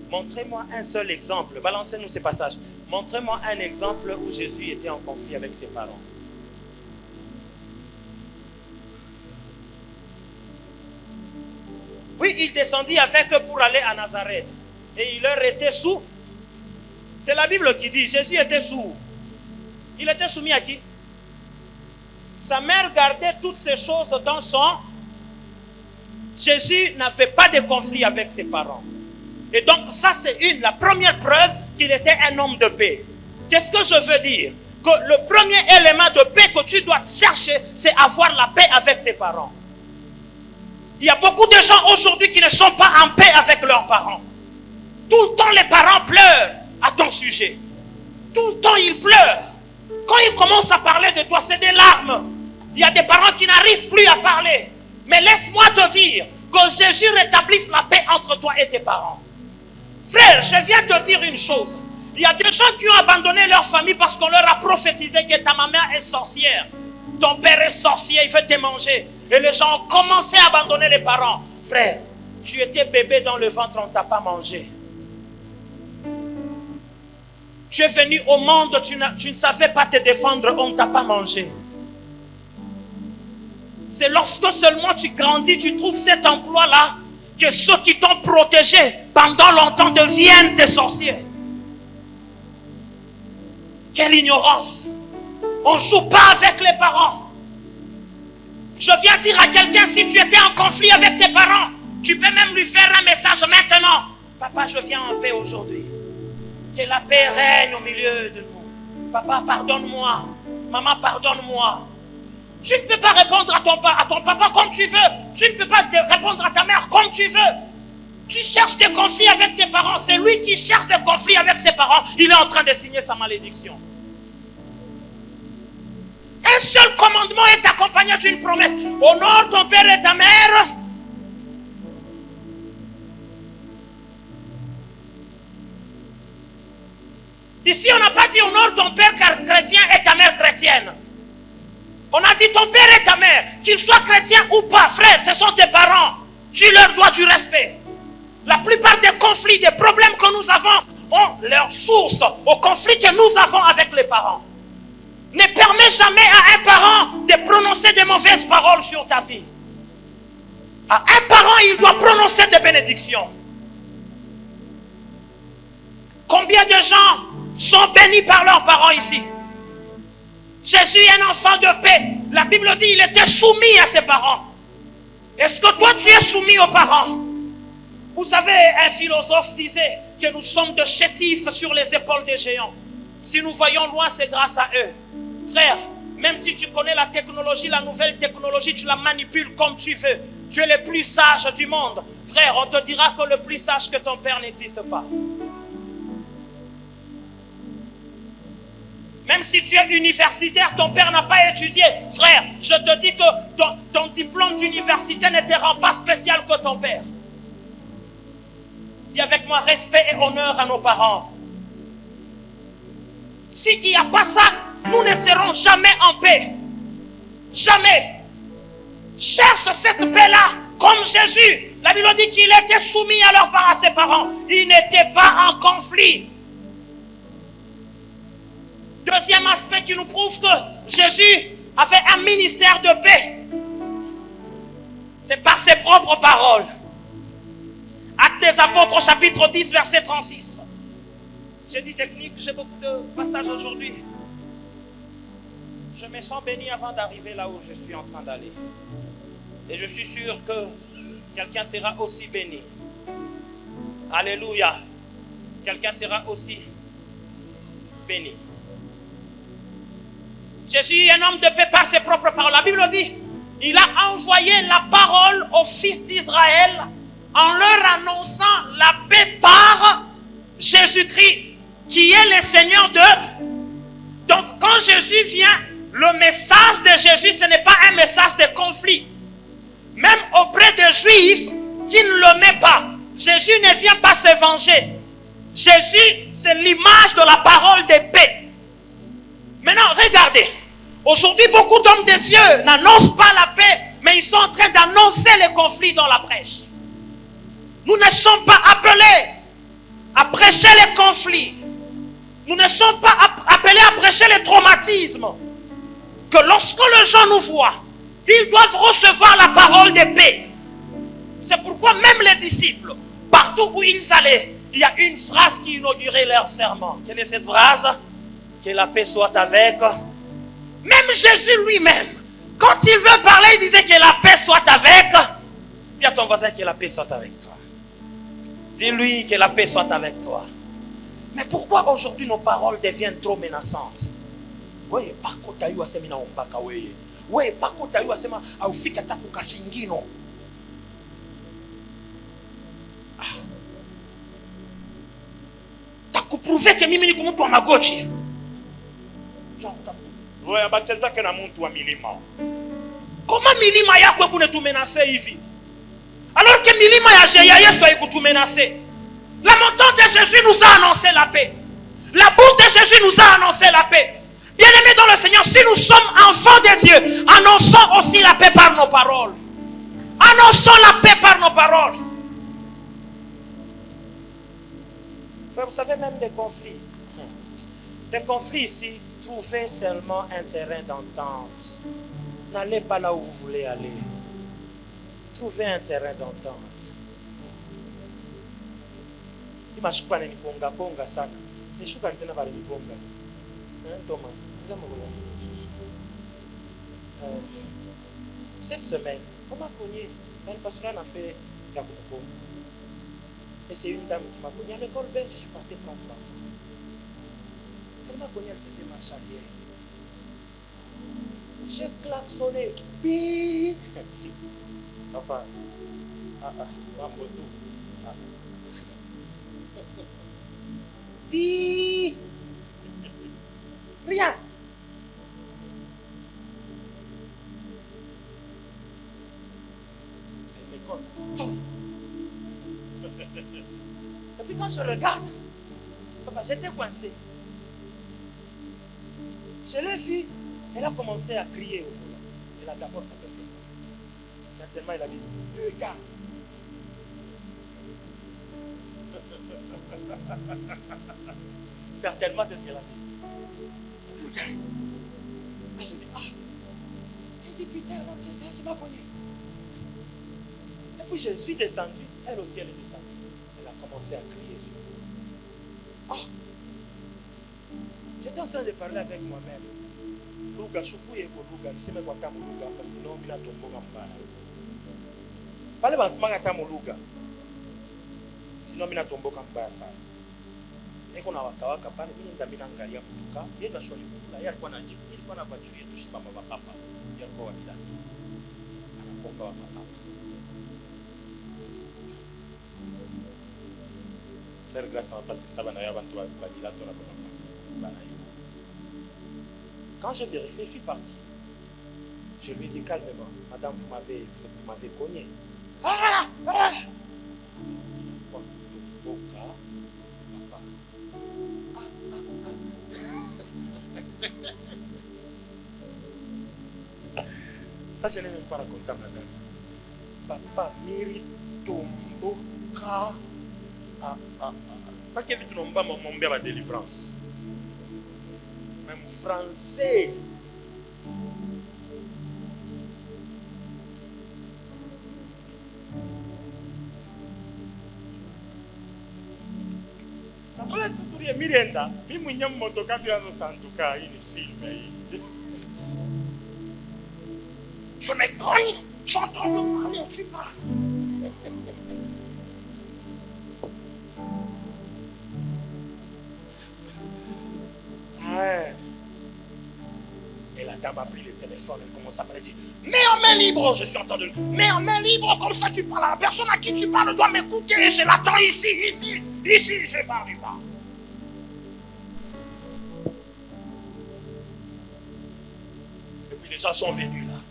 S2: Montrez-moi un seul exemple. Balancez-nous ces passages. Montrez-moi un exemple où Jésus était en conflit avec ses parents. Oui, il descendit avec eux pour aller à Nazareth. Et il leur était sourd. C'est la Bible qui dit, Jésus était sourd. Il était soumis à qui? Sa mère gardait toutes ces choses dans son... Jésus n'avait pas de conflit avec ses parents. Et donc ça c'est la première preuve qu'il était un homme de paix. Qu'est-ce que je veux dire? Que le premier élément de paix que tu dois chercher, c'est avoir la paix avec tes parents. Il y a beaucoup de gens aujourd'hui qui ne sont pas en paix avec leurs parents. Tout le temps les parents pleurent à ton sujet. Tout le temps ils pleurent. Quand ils commencent à parler de toi, c'est des larmes. Il y a des parents qui n'arrivent plus à parler. Mais laisse-moi te dire que Jésus rétablisse la paix entre toi et tes parents. Frère, je viens te dire une chose. Il y a des gens qui ont abandonné leur famille parce qu'on leur a prophétisé que ta maman est sorcière. Ton père est sorcier, il veut te manger. Et les gens ont commencé à abandonner les parents. Frère, tu étais bébé dans le ventre, on ne t'a pas mangé. Tu es venu au monde, tu ne savais pas te défendre, on ne t'a pas mangé. C'est lorsque seulement tu grandis, tu trouves cet emploi-là, que ceux qui t'ont protégé pendant longtemps deviennent des sorciers. Quelle ignorance! On ne joue pas avec les parents. Je viens dire à quelqu'un, si tu étais en conflit avec tes parents, tu peux même lui faire un message maintenant. Papa, je viens en paix aujourd'hui. Que la paix règne au milieu de nous. Papa, pardonne-moi. Maman, pardonne-moi. Tu ne peux pas répondre à ton papa comme tu veux. Tu ne peux pas répondre à ta mère comme tu veux. Tu cherches des conflits avec tes parents. C'est lui qui cherche des conflits avec ses parents. Il est en train de signer sa malédiction. Un seul commandement est accompagné d'une promesse. Honore ton père et ta mère. Ici, on n'a pas dit honore ton père chrétien et ta mère chrétienne. On a dit ton père et ta mère, qu'ils soient chrétiens ou pas, frère, ce sont tes parents. Tu leur dois du respect. La plupart des conflits, des problèmes que nous avons ont leur source au conflit que nous avons avec les parents. Ne permets jamais à un parent de prononcer de mauvaises paroles sur ta vie. À un parent, il doit prononcer des bénédictions. Combien de gens sont bénis par leurs parents ici? Jésus est un enfant de paix. La Bible dit qu'il était soumis à ses parents. Est-ce que toi tu es soumis aux parents? Vous savez, un philosophe disait que nous sommes de chétifs sur les épaules des géants. Si nous voyons loin, c'est grâce à eux. Frère, même si tu connais la technologie, la nouvelle technologie, tu la manipules comme tu veux. Tu es le plus sage du monde. Frère, on te dira que le plus sage que ton père n'existe pas. Même si tu es universitaire, ton père n'a pas étudié. Frère, je te dis que ton diplôme d'université ne te rend pas spécial que ton père. Dis avec moi, respect et honneur à nos parents. S'il n'y a pas ça, nous ne serons jamais en paix. Jamais. Cherche cette paix-là comme Jésus. La Bible dit qu'il était soumis à ses parents. Il n'était pas en conflit. Deuxième aspect qui nous prouve que Jésus avait un ministère de paix. C'est par ses propres paroles. Actes des Apôtres, chapitre 10, verset 36. J'ai dit technique, j'ai beaucoup de passages aujourd'hui. Je me sens béni avant d'arriver là où je suis en train d'aller. Et je suis sûr que quelqu'un sera aussi béni. Alléluia. Quelqu'un sera aussi béni. Jésus est un homme de paix par ses propres paroles. La Bible dit, il a envoyé la parole aux fils d'Israël en leur annonçant la paix par Jésus-Christ, qui est le Seigneur de Donc, quand Jésus vient, le message de Jésus, ce n'est pas un message de conflit. Même auprès des Juifs qui ne l'aimaient pas, Jésus ne vient pas se venger. Jésus, c'est l'image de la parole de paix. Maintenant, regardez. Aujourd'hui, beaucoup d'hommes de Dieu n'annoncent pas la paix, mais ils sont en train d'annoncer les conflits dans la prêche. Nous ne sommes pas appelés à prêcher les conflits. Nous ne sommes pas appelés à prêcher les traumatismes. Que lorsque les gens nous voient, ils doivent recevoir la parole de paix. C'est pourquoi même les disciples, partout où ils allaient, il y a une phrase qui inaugurait leur serment. Quelle est cette phrase? Que la paix soit avec. Même Jésus lui-même, quand il veut parler, il disait que la paix soit avec. Dis à ton voisin que la paix soit avec toi. Dis-lui que la paix soit avec toi. Mais pourquoi aujourd'hui nos paroles deviennent trop menaçantes? Oui, pas quand tu as eu à semina ompaka oui. Oui, pas quand tu as eu à semina au fika ta kukasingino. T'as prouvé que mimi ni comme toi magochi. Oui, abacheza que na muntu wa milima. Comment milima yako kunetumenace hivi? Alors que milima ya Yesu haikutumenace. La montagne de Jésus nous a annoncé la paix. La bouche de Jésus nous a annoncé la paix. Bien-aimés dans le Seigneur, si nous sommes enfants de Dieu, annonçons aussi la paix par nos paroles. Annonçons la paix par nos paroles. Vous savez, même des conflits. Les conflits ici, trouvez seulement un terrain d'entente. N'allez pas là où vous voulez aller. Trouvez un terrain d'entente. Imashukwa ni konga sana. Nishuka tena bali konga. Thomas, cette semaine, on m'a cogné. Un pasteur a fait Yakouko. Et c'est une dame qui m'a cogné. À l'école belge, je partais prendre l'enfant. Elle m'a cogné, elle faisait marche arrière. J'ai klaxonné. Pi. Papa. Ma moto. Pi. Rien. Elle me colle tout. Et puis quand je regarde, papa, j'étais coincé. Je l'ai vu, elle a commencé à crier au volant. Elle a d'abord tapé. Certainement, elle a dit, regarde. Certainement, c'est ce qu'elle a dit. Ah, je dis, elle dit, putain, alors que c'est elle qui m'a cogné. Et puis je suis descendu, elle aussi elle est descendue. Elle a commencé à crier sur moi. J'étais en train de parler avec moi-même. Luga, choukou yeko luga, nisi me kwa tamu luga, parce que non, mina tombo mbaya. Pale bansima tamu luga. Sinon mina tombo mbaya sana. Eko na wakawaka pale mimi ndamina angalia kutoka yeye ashoni kula yeye alikuwa anajibu ilikuwa na bachuri yetu shiba baba papa yalikuwa wakila anakomba wa papa faire grâce à Baptiste bana ya bantu ba dilato na baba bana yo. Quand je vérifie, je suis parti. Je lui ai dit calmement, madame, vous m'avez cogné. Ça, je n'ai même pas raconté à madame. Papa, Miri, Tomboka. Pas que tu n'as pas mon bien la délivrance. Même français. Mirenda, mimi nyam motoka biazo santuka hii ni film hii. Je me cogne, tu entends me parler, tu parles. Et la dame a pris le téléphone, elle commence à parler, elle dit, mets en main libre, je suis entendu. Mets en main libre, comme ça tu parles à la personne à qui tu parles doit m'écouter, je l'attends ici, je parle pas. gens sont venus là.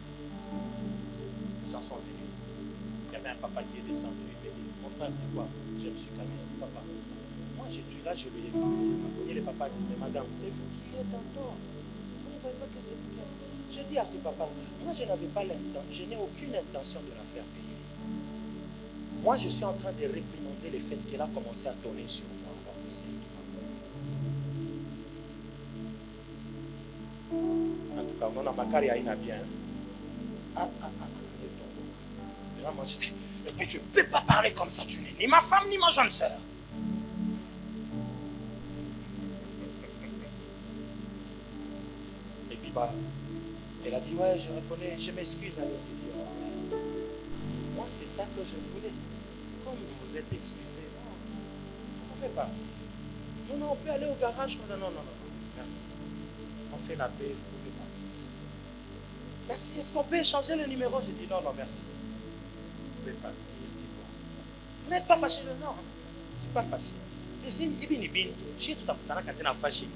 S2: Les gens sont venus. Il y avait un papa qui est descendu. Il m'a dit, mon frère, c'est quoi? Je me suis calmé. Je dis, papa. Moi, j'étais là, je lui ai expliqué. Et le papa dit, mais madame, c'est vous qui êtes en tort. Vous ne voyez pas que c'est vous qui êtes. Je dis à ce papa, moi, je n'avais pas l'intention, je n'ai aucune intention de la faire payer. Moi, je suis en train de réprimander le fait qu'elle a commencé à tourner sur moi. Alors que c'est elle qui m'a connu. En tout cas, on a ma carrière, il a bien. Et puis tu ne peux pas parler comme ça, tu n'es ni ma femme ni ma jeune sœur. Et puis bah, elle a dit, ouais, je reconnais, je m'excuse. Alors j'ai dit, oh, ouais. Moi c'est ça que je voulais. Comme vous vous êtes excusé, on fait partie. Non, on peut aller au garage. Non, merci. On fait la paix, on peut partir. Merci, est-ce qu'on peut échanger le numéro? J'ai dit, non, merci. Vous pouvez partir, c'est bon. Vous n'êtes pas fâché? Non, je ne suis pas fâché. Je dis, Ibini Bintu, je suis tout à fait fâché.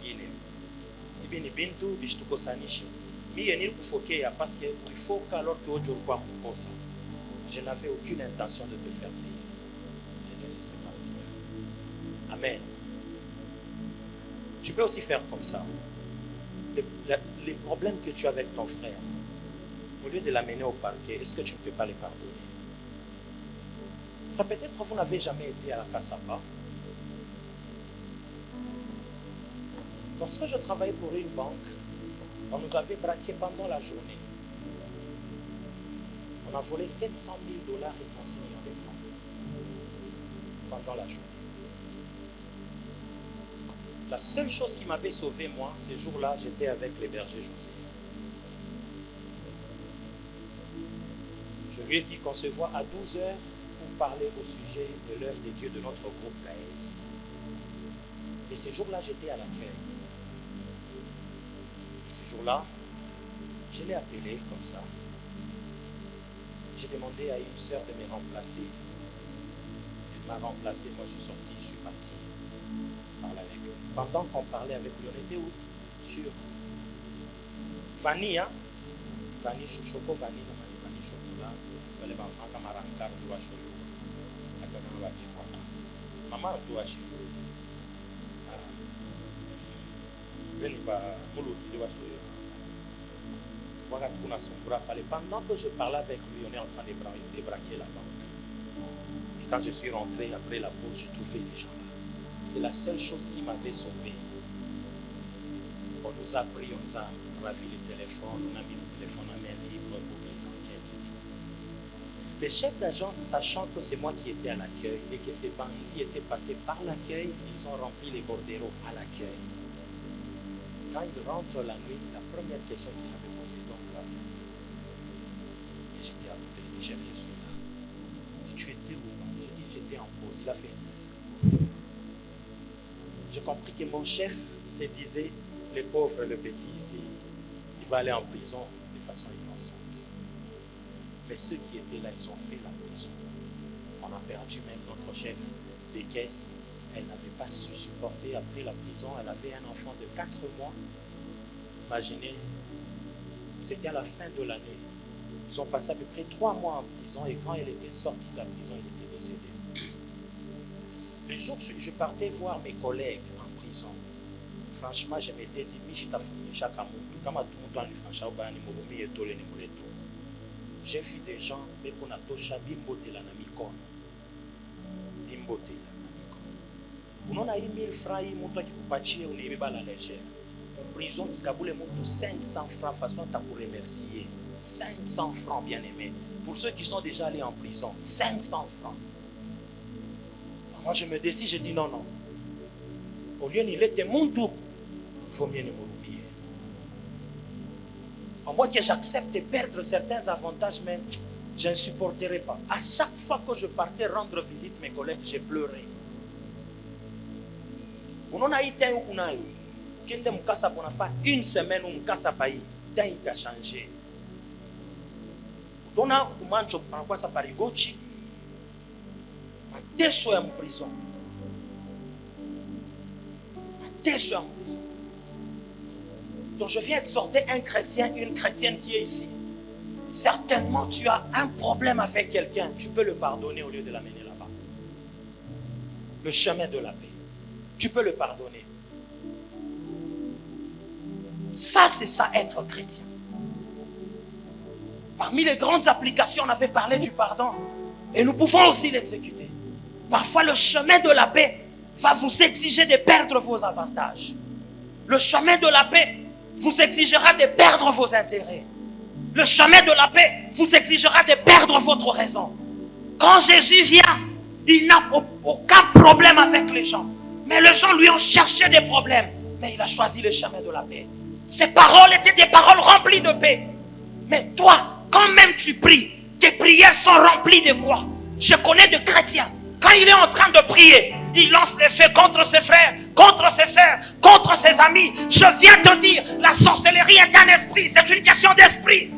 S2: Ibini Bintu, je suis tout à fait fâché. Mais il y a parce qu'il faut qu'alors que je n'avais aucune intention de te faire payer. Je l'ai laissé partir. Amen. Tu peux aussi faire comme ça. Les problèmes que tu as avec ton frère, au lieu de l'amener au parquet, est-ce que tu ne peux pas les pardonner? Peut-être que vous n'avez jamais été à la Kassapa. Lorsque je travaillais pour une banque, on nous avait braqué pendant la journée. On a volé 700 000 $ et 36 millions de francs pendant la journée. La seule chose qui m'avait sauvé, moi, ces jours-là, j'étais avec les bergers José. Je lui ai dit qu'on se voit à 12 h pour parler au sujet de l'œuvre de Dieu de notre groupe KS. Et ces jours-là, j'étais à l'accueil. Ce jour-là, je l'ai appelé comme ça. J'ai demandé à une sœur de me remplacer. Elle m'a remplacé, moi je suis sorti, je suis parti parler avec lui. Pendant qu'on parlait avec lui, on était où? Sur vanille, hein? Vanille, choco vanille, vanille chocolat. Il fallait m'en faire un rancard de la chocolat. Maman, tu as chez nous. Pendant que je parlais avec lui, on est en train de débraquer la banque. Et quand je suis rentré après la pause, j'ai trouvé les gens là. C'est la seule chose qui m'avait sauvé. On nous a pris, on nous a ravi le téléphone, on a mis le téléphone en main libre pour les enquêtes. Les chefs d'agence, sachant que c'est moi qui étais à l'accueil et que ces bandits étaient passés par l'accueil, ils ont rempli les bordereaux à l'accueil. Quand il rentre la nuit, la première question qu'il avait posée, donc, et j'étais à côté du chef, je suis là. Il dit, tu étais où? J'ai dit, j'étais en pause. Il a fait. J'ai compris que mon chef se disait, le pauvre, le petit ici, il va aller en prison de façon innocente. Mais ceux qui étaient là, ils ont fait la prison. On a perdu même notre chef des caisses. Elle n'avait pas su supporter après la prison. Elle avait un enfant de 4 mois. Imaginez, c'était à la fin de l'année. Ils ont passé à peu près 3 mois en prison et quand elle était sortie de la prison, elle était décédée. Les jours où je partais voir mes collègues en prison, franchement, je m'étais dit, j'ai vu des gens, mais qu'on a touché bimbotela na mikono. Bimbotela. Unaona hii 1000 francs hii mtu akikupatia unaibeba la légère. En prison kikabule mtu 500 francs façon ta pour remercier. 500 francs bien aimé. Pour ceux qui sont déjà allés en prison, 500 francs. Moi je me décide, je dis non. Au lieu de l'être mon tout, il faut mieux ne m'oublier. À moins que j'accepte de perdre certains avantages, mais je ne supporterai pas. À chaque fois que je partais rendre visite mes collègues, j'ai pleuré. Unaona hii temps unayo kende mkasa pour faire une semaine mkasa pai temps il a changé. Dona umancho kwa sa parigochi mateso ya prison. Mateso ya prison. Donc je viens exhorter un chrétien, une chrétienne qui est ici. Certainement tu as un problème avec quelqu'un. Tu peux le pardonner au lieu de l'amener là-bas. Le chemin de la paix. Tu peux le pardonner. Ça, c'est ça être chrétien. Parmi les grandes applications, on avait parlé du pardon. Et nous pouvons aussi l'exécuter. Parfois, le chemin de la paix va vous exiger de perdre vos avantages. Le chemin de la paix vous exigera de perdre vos intérêts. Le chemin de la paix vous exigera de perdre votre raison. Quand Jésus vient, il n'a aucun problème avec les gens. Mais les gens lui ont cherché des problèmes. Mais il a choisi le chemin de la paix. Ses paroles étaient des paroles remplies de paix. Mais toi, quand même tu pries, tes prières sont remplies de quoi? Je connais de chrétiens, quand il est en train de prier, il lance les faits contre ses frères, contre ses sœurs, contre ses amis. Je viens te dire, la sorcellerie est un esprit, c'est une question d'esprit.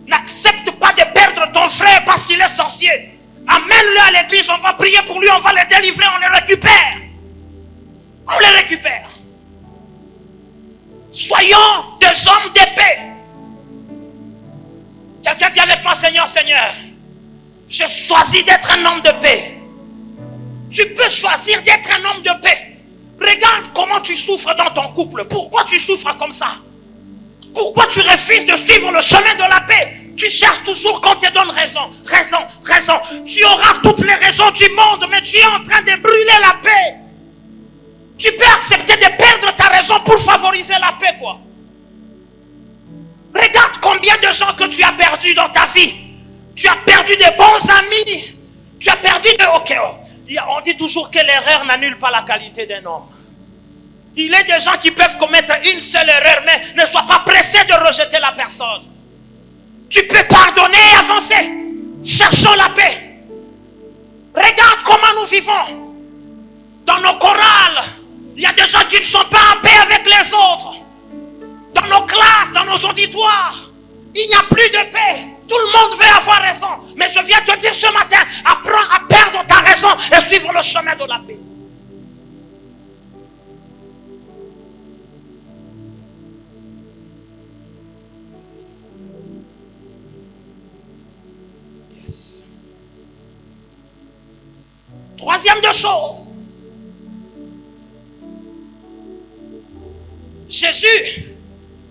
S2: N'accepte pas de perdre ton frère parce qu'il est sorcier. Amène-le à l'église, on va prier pour lui, on va le délivrer, on le récupère. On le récupère. Soyons des hommes de paix. Quelqu'un dit avec moi, Seigneur, Seigneur, je choisis d'être un homme de paix. Tu peux choisir d'être un homme de paix. Regarde comment tu souffres dans ton couple. Pourquoi tu souffres comme ça? Pourquoi tu refuses de suivre le chemin de la paix? Tu cherches toujours qu'on te donne raison. Raison. Tu auras toutes les raisons du monde, mais tu es en train de brûler la paix. Tu peux accepter de perdre ta raison pour favoriser la paix, quoi. Regarde combien de gens que tu as perdu dans ta vie. Tu as perdu de bons amis. Tu as perdu de... Ok, on dit toujours que l'erreur n'annule pas la qualité d'un homme. Il y a des gens qui peuvent commettre une seule erreur, mais ne sois pas pressé de rejeter la personne. Tu peux pardonner et avancer. Cherchons la paix. Regarde comment nous vivons. Dans nos chorales, il y a des gens qui ne sont pas en paix avec les autres. Dans nos classes, dans nos auditoires, il n'y a plus de paix. Tout le monde veut avoir raison. Mais je viens te dire ce matin, apprends à perdre ta raison et suivre le chemin de la paix. Yes. Troisième de choses. Jésus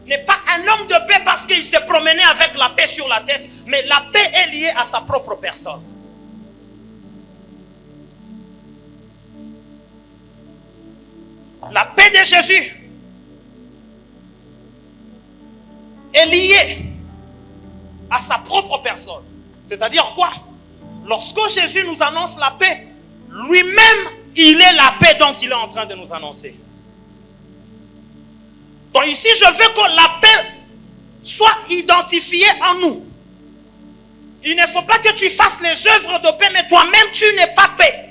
S2: n'est pas un homme de paix parce qu'il s'est promené avec la paix sur la tête, mais la paix est liée à sa propre personne. La paix de Jésus est liée à sa propre personne. C'est-à-dire quoi? Lorsque Jésus nous annonce la paix, lui-même, il est la paix dont il est en train de nous annoncer. Donc ici, je veux que la paix soit identifiée en nous. Il ne faut pas que tu fasses les œuvres de paix, mais toi-même, tu n'es pas paix.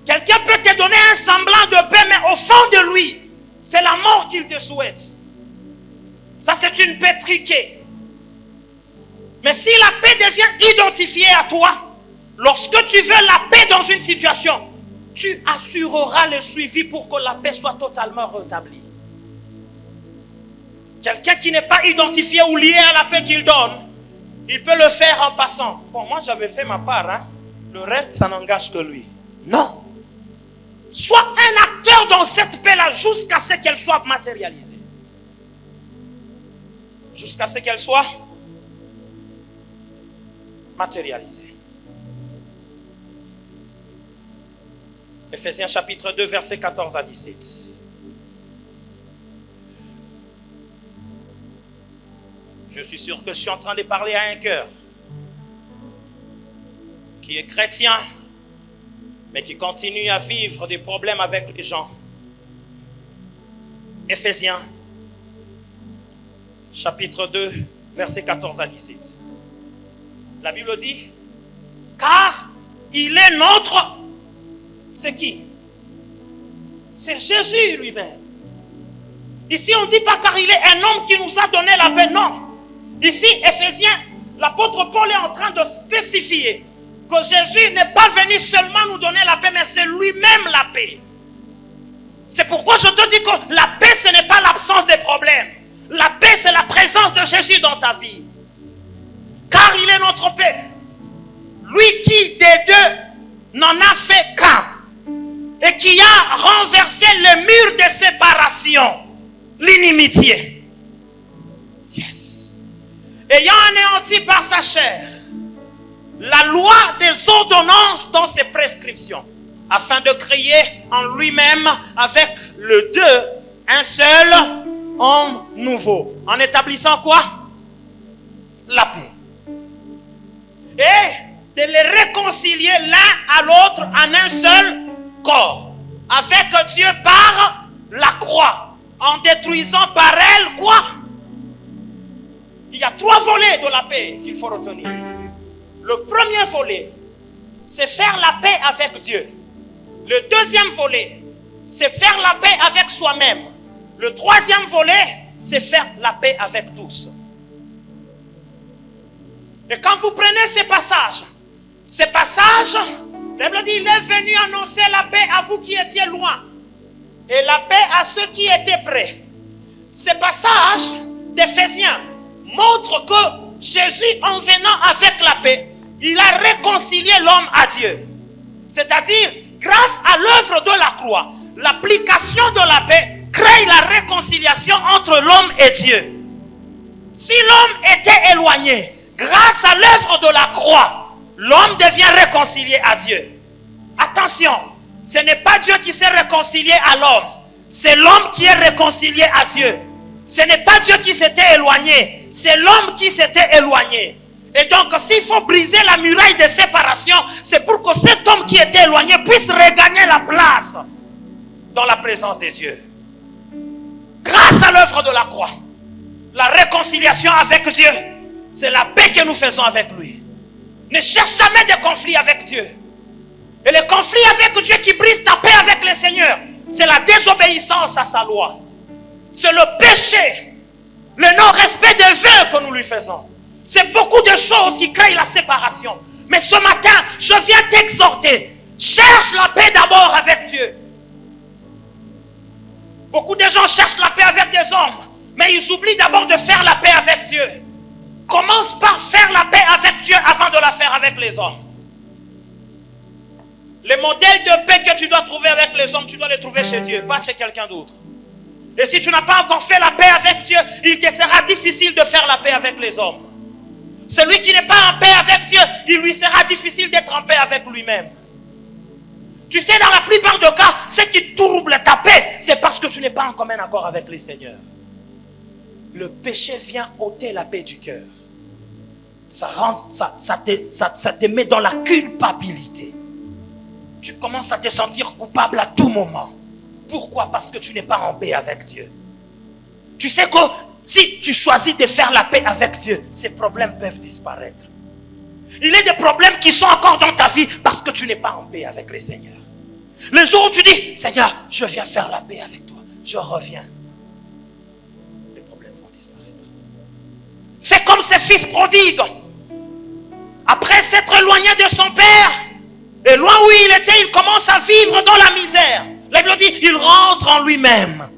S2: Quelqu'un peut te donner un semblant de paix, mais au fond de lui, c'est la mort qu'il te souhaite. Ça, c'est une paix triquée. Mais si la paix devient identifiée à toi, lorsque tu veux la paix dans une situation, tu assureras le suivi pour que la paix soit totalement rétablie. Quelqu'un qui n'est pas identifié ou lié à la paix qu'il donne, il peut le faire en passant. Bon, moi j'avais fait ma part, hein. Le reste, ça n'engage que lui. Non. Sois un acteur dans cette paix-là jusqu'à ce qu'elle soit matérialisée. Jusqu'à ce qu'elle soit matérialisée. Ephésiens chapitre 2, versets 14 à 17. Je suis sûr que je suis en train de parler à un cœur qui est chrétien, mais qui continue à vivre des problèmes avec les gens. Ephésiens chapitre 2, versets 14 à 17. La Bible dit, car il est notre... C'est qui? C'est Jésus lui-même. Ici, on ne dit pas car il est un homme qui nous a donné la paix, non. Ici, Éphésiens, l'apôtre Paul est en train de spécifier que Jésus n'est pas venu seulement nous donner la paix, mais c'est lui-même la paix. C'est pourquoi je te dis que la paix, ce n'est pas l'absence des problèmes. La paix, c'est la présence de Jésus dans ta vie. Car il est notre paix. Lui qui des deux n'en a fait qu'un. Et qui a renversé le mur de séparation. L'inimitié. Yes. Ayant anéanti par sa chair la loi des ordonnances dans ses prescriptions, afin de créer en lui-même avec le deux un seul homme nouveau. En établissant quoi? La paix. Et de les réconcilier l'un à l'autre en un seul corps. Avec Dieu par la croix. En détruisant par elle quoi? Il y a 3 volets de la paix qu'il faut retenir. Le premier volet, c'est faire la paix avec Dieu. Le deuxième volet, c'est faire la paix avec soi-même. Le troisième volet, c'est faire la paix avec tous. Et quand vous prenez ces passages, la Bible dit, il est venu annoncer la paix à vous qui étiez loin et la paix à ceux qui étaient près. Ces passages d'Éphésiens montrent que Jésus, en venant avec la paix, il a réconcilié l'homme à Dieu. C'est-à-dire, grâce à l'œuvre de la croix, l'application de la paix crée la réconciliation entre l'homme et Dieu. Si l'homme était éloigné, grâce à l'œuvre de la croix, l'homme devient réconcilié à Dieu. Attention, ce n'est pas Dieu qui s'est réconcilié à l'homme, c'est l'homme qui est réconcilié à Dieu. Ce n'est pas Dieu qui s'était éloigné, c'est l'homme qui s'était éloigné. Et donc, s'il faut briser la muraille de séparation, c'est pour que cet homme qui était éloigné puisse regagner la place dans la présence de Dieu. Grâce à l'œuvre de la croix, la réconciliation avec Dieu, c'est la paix que nous faisons avec lui. Ne cherche jamais de conflit avec Dieu. Et le conflit avec Dieu qui brise ta paix avec le Seigneur, c'est la désobéissance à sa loi. C'est le péché, le non-respect des vœux que nous lui faisons. C'est beaucoup de choses qui créent la séparation. Mais ce matin, je viens t'exhorter. Cherche la paix d'abord avec Dieu. Beaucoup de gens cherchent la paix avec des hommes, mais ils oublient d'abord de faire la paix avec Dieu. Commence par faire la paix avec Dieu avant de la faire avec les hommes. Les modèles de paix que tu dois trouver avec les hommes, tu dois les trouver chez Dieu, pas chez quelqu'un d'autre. Et si tu n'as pas encore fait la paix avec Dieu, il te sera difficile de faire la paix avec les hommes. Celui qui n'est pas en paix avec Dieu, il lui sera difficile d'être en paix avec lui-même. Tu sais, dans la plupart des cas, ce qui trouble ta paix, c'est parce que tu n'es pas en commun accord avec le Seigneur. Le péché vient ôter la paix du cœur. Ça te met dans la culpabilité. Tu commences à te sentir coupable à tout moment. Pourquoi? Parce que tu n'es pas en paix avec Dieu. Tu sais que si tu choisis de faire la paix avec Dieu, ces problèmes peuvent disparaître. Il y a des problèmes qui sont encore dans ta vie parce que tu n'es pas en paix avec le Seigneur. Le jour où tu dis, Seigneur, je viens faire la paix avec toi, je reviens, les problèmes vont disparaître. Fais comme ces fils prodigues. Après s'être éloigné de son père, et loin où il était, il commence à vivre dans la misère. La Bible dit, il rentre en lui-même.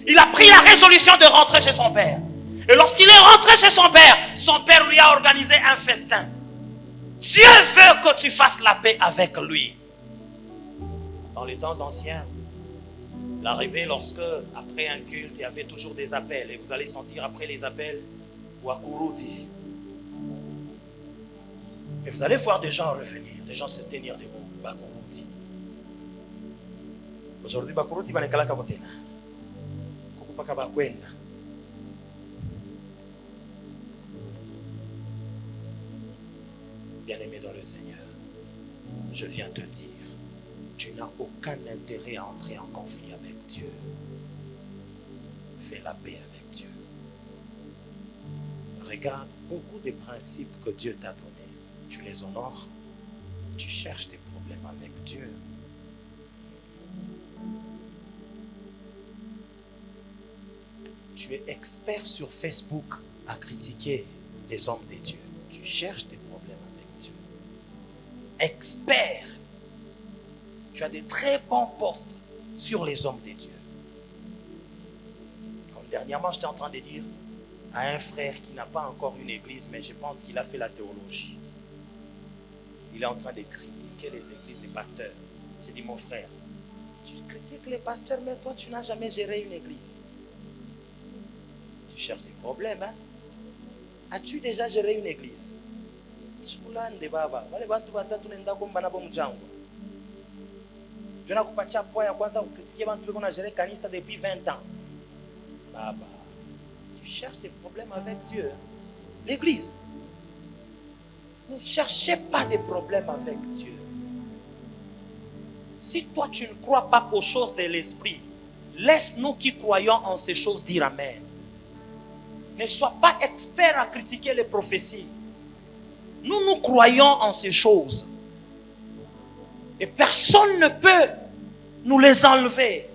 S2: Il a pris la résolution de rentrer chez son père. Et lorsqu'il est rentré chez son père lui a organisé un festin. Dieu veut que tu fasses la paix avec lui. Dans les temps anciens, il arrivait lorsque, après un culte, il y avait toujours des appels. Et vous allez sentir après les appels, Wakurudi. Et vous allez voir des gens revenir, des gens se tenir debout. Bakurudi. Aujourd'hui, Bakurudi va nekala kabotena. Kukupaka bakwenda. Bien-aimé dans le Seigneur, je viens te dire, tu n'as aucun intérêt à entrer en conflit avec Dieu. Fais la paix avec Dieu. Regarde beaucoup des principes que Dieu t'a donnés. Tu les honores. Tu cherches des problèmes avec Dieu. Tu es expert sur Facebook à critiquer les hommes de Dieu. Tu cherches des problèmes avec Dieu. Expert. Tu as des très bons postes. sur les hommes de Dieu. Comme dernièrement, j'étais en train de dire à un frère qui n'a pas encore une église, mais je pense qu'il a fait la théologie. Il est en train de critiquer les églises, les pasteurs. J'ai dit, mon frère, tu critiques les pasteurs, mais toi, tu n'as jamais géré une église. Tu cherches des problèmes, hein? As-tu déjà géré une église? Je n'ai pas point à quoi ça critiquer qu'on a géré Kanisa depuis 20 ans. Baba, tu cherches des problèmes avec Dieu. L'église. Ne cherchez pas des problèmes avec Dieu. Si toi tu ne crois pas aux choses de l'esprit, laisse-nous qui croyons en ces choses dire Amen. Ne sois pas expert à critiquer les prophéties. Nous croyons en ces choses. Et personne ne peut nous les enlever.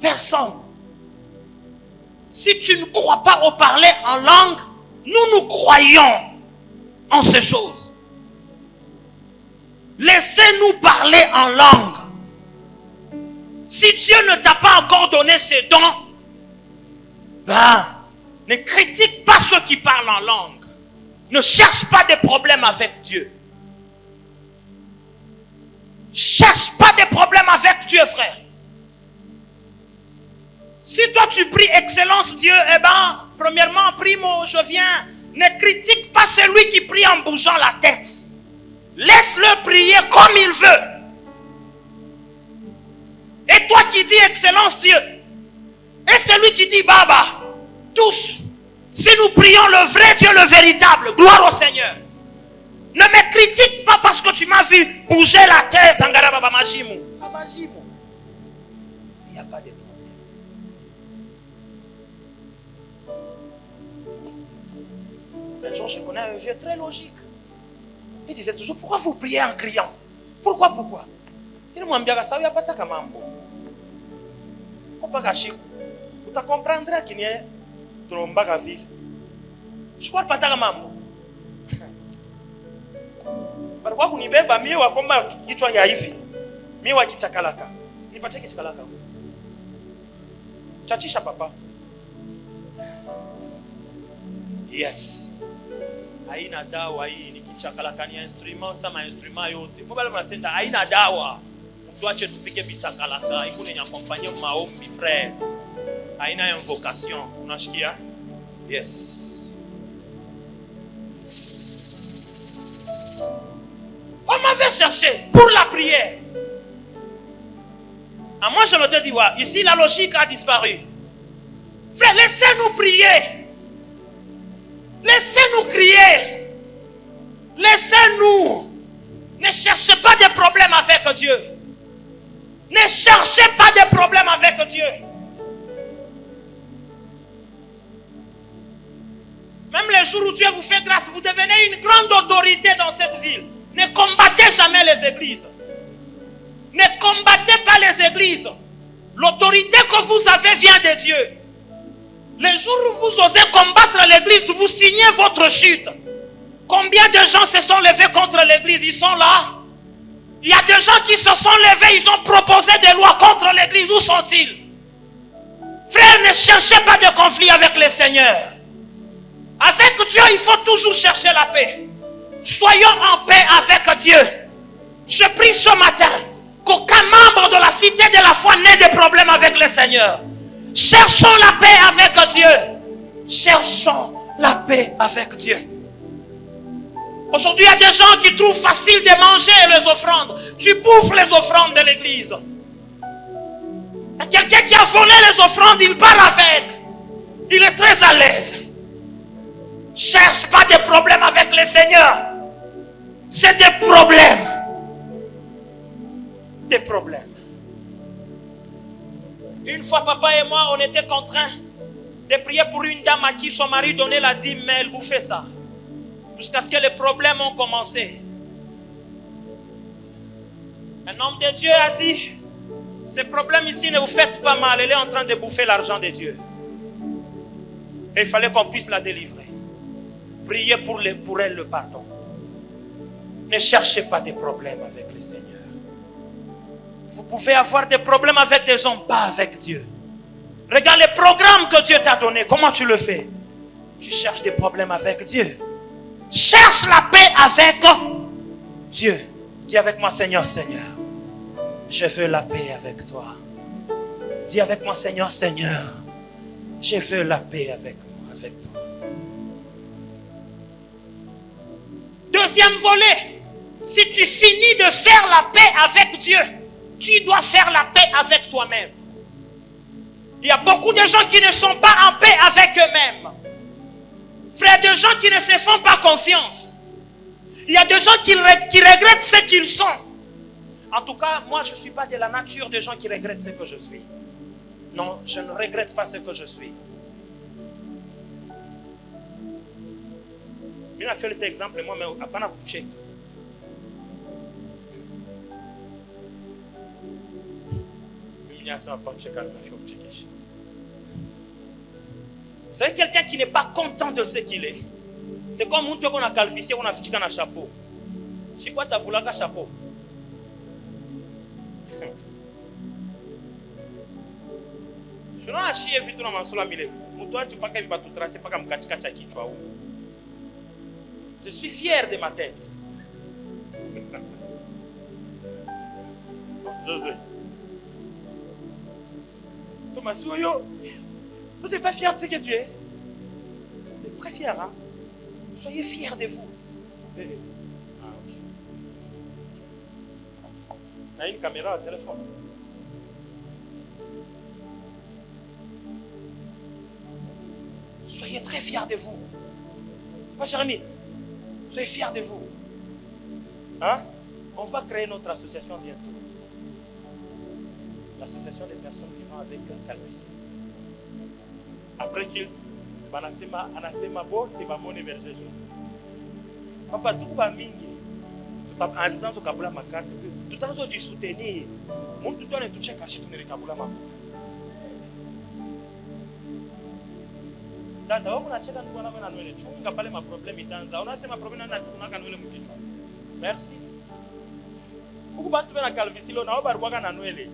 S2: Personne. Si tu ne crois pas au parler en langue, nous croyons en ces choses. Laissez-nous parler en langue. Si Dieu ne t'a pas encore donné ses dons, ne critique pas ceux qui parlent en langue. Ne cherche pas de problèmes avec Dieu. Cherche pas de problèmes avec Dieu, frère. Si toi tu pries excellence Dieu, premièrement, primo, je viens. Ne critique pas celui qui prie en bougeant la tête. Laisse-le prier comme il veut. Et toi qui dis excellence Dieu, et celui qui dit Baba, tous, si nous prions le vrai Dieu, le véritable, gloire au Seigneur. Ne me critique pas parce que tu m'as vu bouger la tête en Garababa Majimu. Il n'y a pas de problème. Un jour, je connais un vieux très logique. Il disait toujours, pourquoi vous priez en criant? Pourquoi? Il m'a dit, ça n'a pas de mambo. Tu comprendras qu'il y a une ville. Je crois pas de mambo. Kwa kunibeba mie wakomba kichwa ya hivi. Mie wakichakalaka. Nipatie kichakalaka. Chachisha papa. Yes. Haina dawa hii ni kichakalaka ni instrument sama instrument yote. Mbona mnasema haina dawa. Tuache tupike bichakalaka. Ikune ni accompagner maombi frère. Haina invocation. Unashikia? Yes. On m'avait cherché pour la prière. Ah, moi je me te dis, ouais, ici la logique a disparu. Frère, laissez-nous prier. Laissez-nous crier. Laissez-nous. Ne cherchez pas de problème avec Dieu. Ne cherchez pas de problème avec Dieu. Même les jours où Dieu vous fait grâce, vous devenez une grande autorité dans cette ville. Ne combattez jamais les églises. Ne combattez pas les églises. L'autorité que vous avez vient de Dieu. Les jours où vous osez combattre l'église, vous signez votre chute. Combien de gens se sont levés contre l'église? Ils sont là. Il y a des gens qui se sont levés, ils ont proposé des lois contre l'église. Où sont-ils? Frères, ne cherchez pas de conflit avec le Seigneur. Avec Dieu, il faut toujours chercher la paix. Soyons en paix avec Dieu. Je prie ce matin qu'aucun membre de la cité de la foi n'ait de problème avec le Seigneur. Cherchons la paix avec Dieu. Cherchons la paix avec Dieu. Aujourd'hui, il y a des gens qui trouvent facile de manger les offrandes. Tu bouffes les offrandes de l'église. Il y a quelqu'un qui a volé les offrandes, il part avec. Il est très à l'aise. Cherche pas de problème avec le Seigneur. C'est des problèmes. Des problèmes. Une fois, papa et moi, on était contraints de prier pour une dame à qui son mari donnait la dîme, mais elle bouffait ça. Jusqu'à ce que les problèmes ont commencé. Un homme de Dieu a dit, ces problèmes ici ne vous faites pas mal, elle est en train de bouffer l'argent de Dieu. Et il fallait qu'on puisse la délivrer. Priez pour elle le pardon. Ne cherchez pas de problèmes avec le Seigneur. Vous pouvez avoir des problèmes avec des hommes, pas avec Dieu. Regarde les programmes que Dieu t'a donnés. Comment tu le fais? Tu cherches des problèmes avec Dieu. Cherche la paix avec Dieu. Dis avec moi, Seigneur, Seigneur, je veux la paix avec toi. Dis avec moi, Seigneur, Seigneur, je veux la paix avec moi, avec toi. Deuxième volet, si tu finis de faire la paix avec Dieu, tu dois faire la paix avec toi-même. Il y a beaucoup de gens qui ne sont pas en paix avec eux-mêmes. Frère, des gens qui ne se font pas confiance. Il y a des gens qui regrettent ce qu'ils sont. En tout cas, moi je ne suis pas de la nature des gens qui regrettent ce que je suis. Non, je ne regrette pas ce que je suis. Je vais faire cet exemple, moi, mais à pas check. Vous savez, quelqu'un qui n'est pas content de ce qu'il est, c'est comme un qu'on a calvifié, on a fait un chapeau. C'est quoi ta voulu un chapeau? Je n'ai pas chié vite dans ma sola mille fois. Toi, tu ne peux pas tout tracer, pas comme kacha qui tu as. Je suis fier de ma tête. José. Thomas, yo, tu n'es pas fier de ce que tu es. Tu es très fier, hein? Soyez fiers de vous. Ah, ok. On a une caméra au téléphone. Soyez très fiers de vous. Pas Jérémie, soyez fiers de vous. Hein? On va créer notre association bientôt. L'association des personnes vivant avec calvitie. Après qu'il anasema bote bamone verger Jésus. Papa tout va mingi. Tout en tout temps so kabula makarte. Tout temps so du soutenir. Mon tout temps tout check acheter ne kabula makarte. Dada wako nacheka ndugu wangu na nywele chunga pale ma problem itaanza. Unasema problem na kunaka nywele mkichwa. Merci. Huko bantu bana calvitie leo na obarwaga na nywele.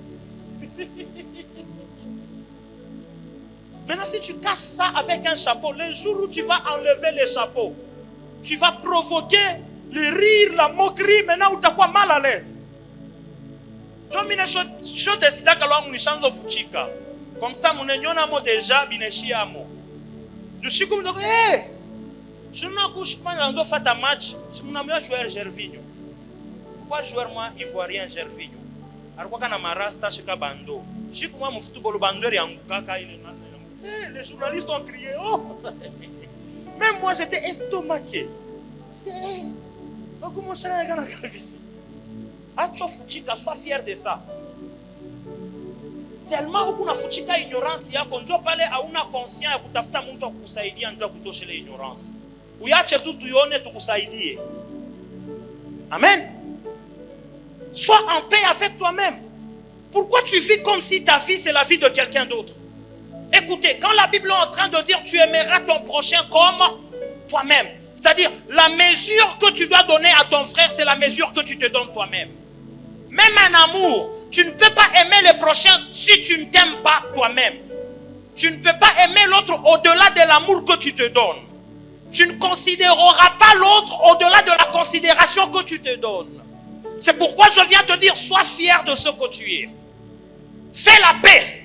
S2: Maintenant, si tu caches ça avec un chapeau, le jour où tu vas enlever le chapeau, tu vas provoquer le rire, la moquerie, maintenant où tu as quoi mal à l'aise. Je décide que l'on change de fuchika. Comme ça, mon union a déjà binechi amo. Je suis comme hé, je n'ai pas de faire un match. Je suis un joueur Gervinho. Pourquoi joueur moi ivoirien Gervinho? Alors quand on a marasta chez Kabando, je suis comme un football bandeur et un kaka il est. Les journalistes ont crié, oh! Même moi j'étais estomaqué. Comment ça a gagné la calvitie? Acho fuchika, sois fier de ça. Tellement beaucoup na fuchika ignorance ya konjo pale hauna conscient ya kutafuta mtu akusaidia ndio kutosha ile ignorance. Uyache tu tuione tukusaidie. Amen. Sois en paix avec toi-même. Pourquoi tu vis comme si ta vie c'est la vie de quelqu'un d'autre? Écoutez, quand la Bible est en train de dire tu aimeras ton prochain comme toi-même, c'est-à-dire la mesure que tu dois donner à ton frère, c'est la mesure que tu te donnes toi-même. Même un amour, tu ne peux pas aimer le prochain si tu ne t'aimes pas toi-même. Tu ne peux pas aimer l'autre au-delà de l'amour que tu te donnes. Tu ne considéreras pas l'autre au-delà de la considération que tu te donnes. C'est pourquoi je viens te dire, sois fier de ce que tu es. Fais la paix.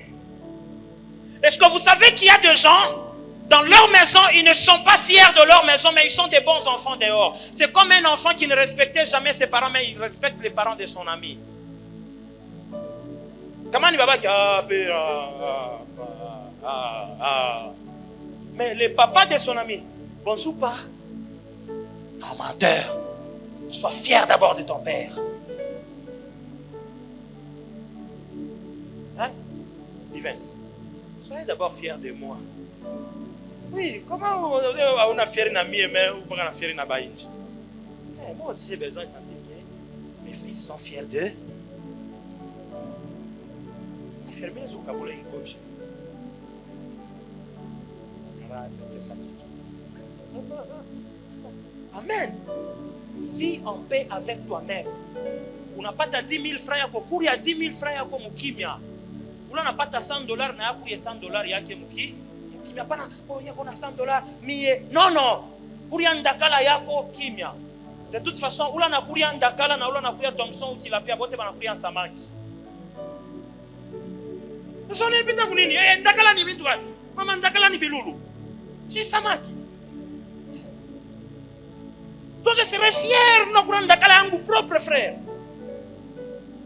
S2: Est-ce que vous savez qu'il y a des gens, dans leur maison, ils ne sont pas fiers de leur maison, mais ils sont des bons enfants dehors. C'est comme un enfant qui ne respectait jamais ses parents, mais il respecte les parents de son ami. Comment il va dire mais les papas de son ami, bonjour pas. Non, menteur. Sois fier d'abord de ton père. Hein? Divins. Soyez d'abord fiers de moi. Oui, comment on a fier d'un ami ou pas on a fier d'un baïnj? Moi aussi j'ai besoin de sentir que mes fils sont fiers d'eux. Fermez les vocabulaire gauche. Amen. Vis en paix avec toi-même. Unapata 10 000 francs yako kuri ya 10 000 francs yako mukimya. Ula napata $100 na yako ya $100 yake mukimya. Pana yako na $100 mie. Non. Kuri ya ndakala yako kimya. De toute façon, ula na kuri ya ndakala na ula na kuri ya Thomson utilapia bote bana kuri ya samaki. Sasa nipita kunini? Ndakala ni bintu gani? Mama ndakala ni bilulu. Si samaki. Donc je serais fier na kuri ndakala yangu propre frère.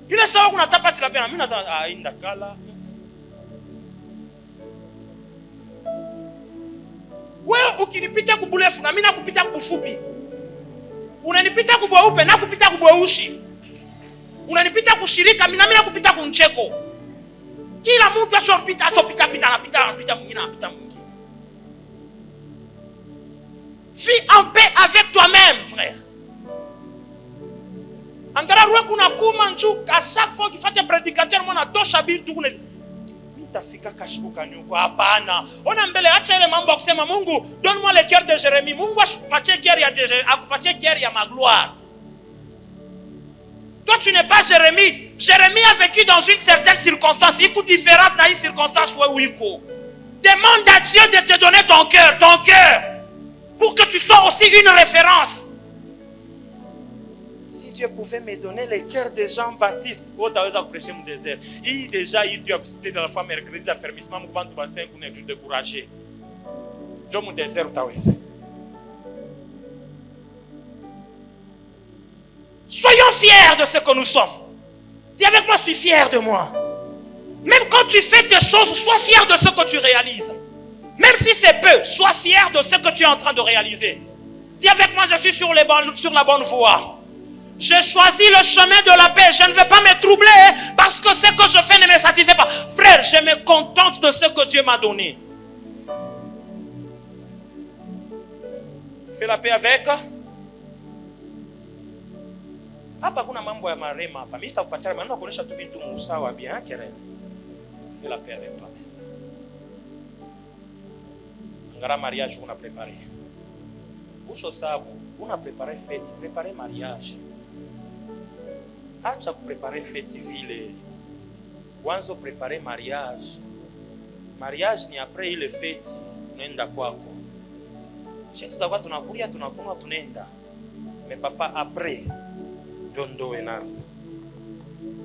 S2: Ile sawa kuna tapa tilapia na mimi nataka ndakala. Wewe ukinipita kubulefu na mimi nakupita kufupi. Unanipita kubweupe na kupita kubweushi. Unanipita kushirika mimi na mimi nakupita kuncheko. Kila mtu ashopita mwingine anapita mwingine. Vis en paix avec toi-même, frère. Angara ruwa kuna kuma nchu à chaque fois qu'il fait un prédicateur mwana tosha bintu kune. Mitafika kashuka nyuko hapana. Ona mbele acha ile mambo ya kusema Mungu, donne-moi le cœur de Jérémie. Mungu akupatie cœur ya akupatie cœur ya ma gloire. Toi tu n'es pas Jérémie. Jérémie a vécu dans une certaine circonstance, il est différente dans une circonstance où il est. Demande à Dieu de te donner ton cœur, pour que tu sois aussi une référence. Si Dieu pouvait me donner le cœur de Jean-Baptiste, oh, tu as prêché mon désert. Il déjà eu obstacle dans la fois mercredi d'affermissement, mon bantu bassin qu'on est découragé. Dans mon désert, tu as. Soyons fiers de ce que nous sommes. Dis avec moi, je suis fier de moi. Même quand tu fais des choses, sois fier de ce que tu réalises. Même si c'est peu, sois fier de ce que tu es en train de réaliser. Dis avec moi, je suis sur la bonne voie. J'ai choisi le chemin de la paix. Je ne vais pas me troubler parce que ce que je fais ne me satisfait pas. Frère, je me contente de ce que Dieu m'a donné. Fais la paix avec. Hapa kuna mambo ya marema hapa. Mimi sitakupatia maneno kuonesha tu bintu musawa bien kere. Fais la paix avec toi. Ngara mariage on a préparé. Uso sabu, on a préparé fête, préparé mariage. Acha préparer fête vile. Wanzo préparer mariage. Mariage ni après ile fête, unaenda kwako. Sisi tutakuwa tunakulia tunakunywa tunaenda. Mais papa après Dondo Enaza.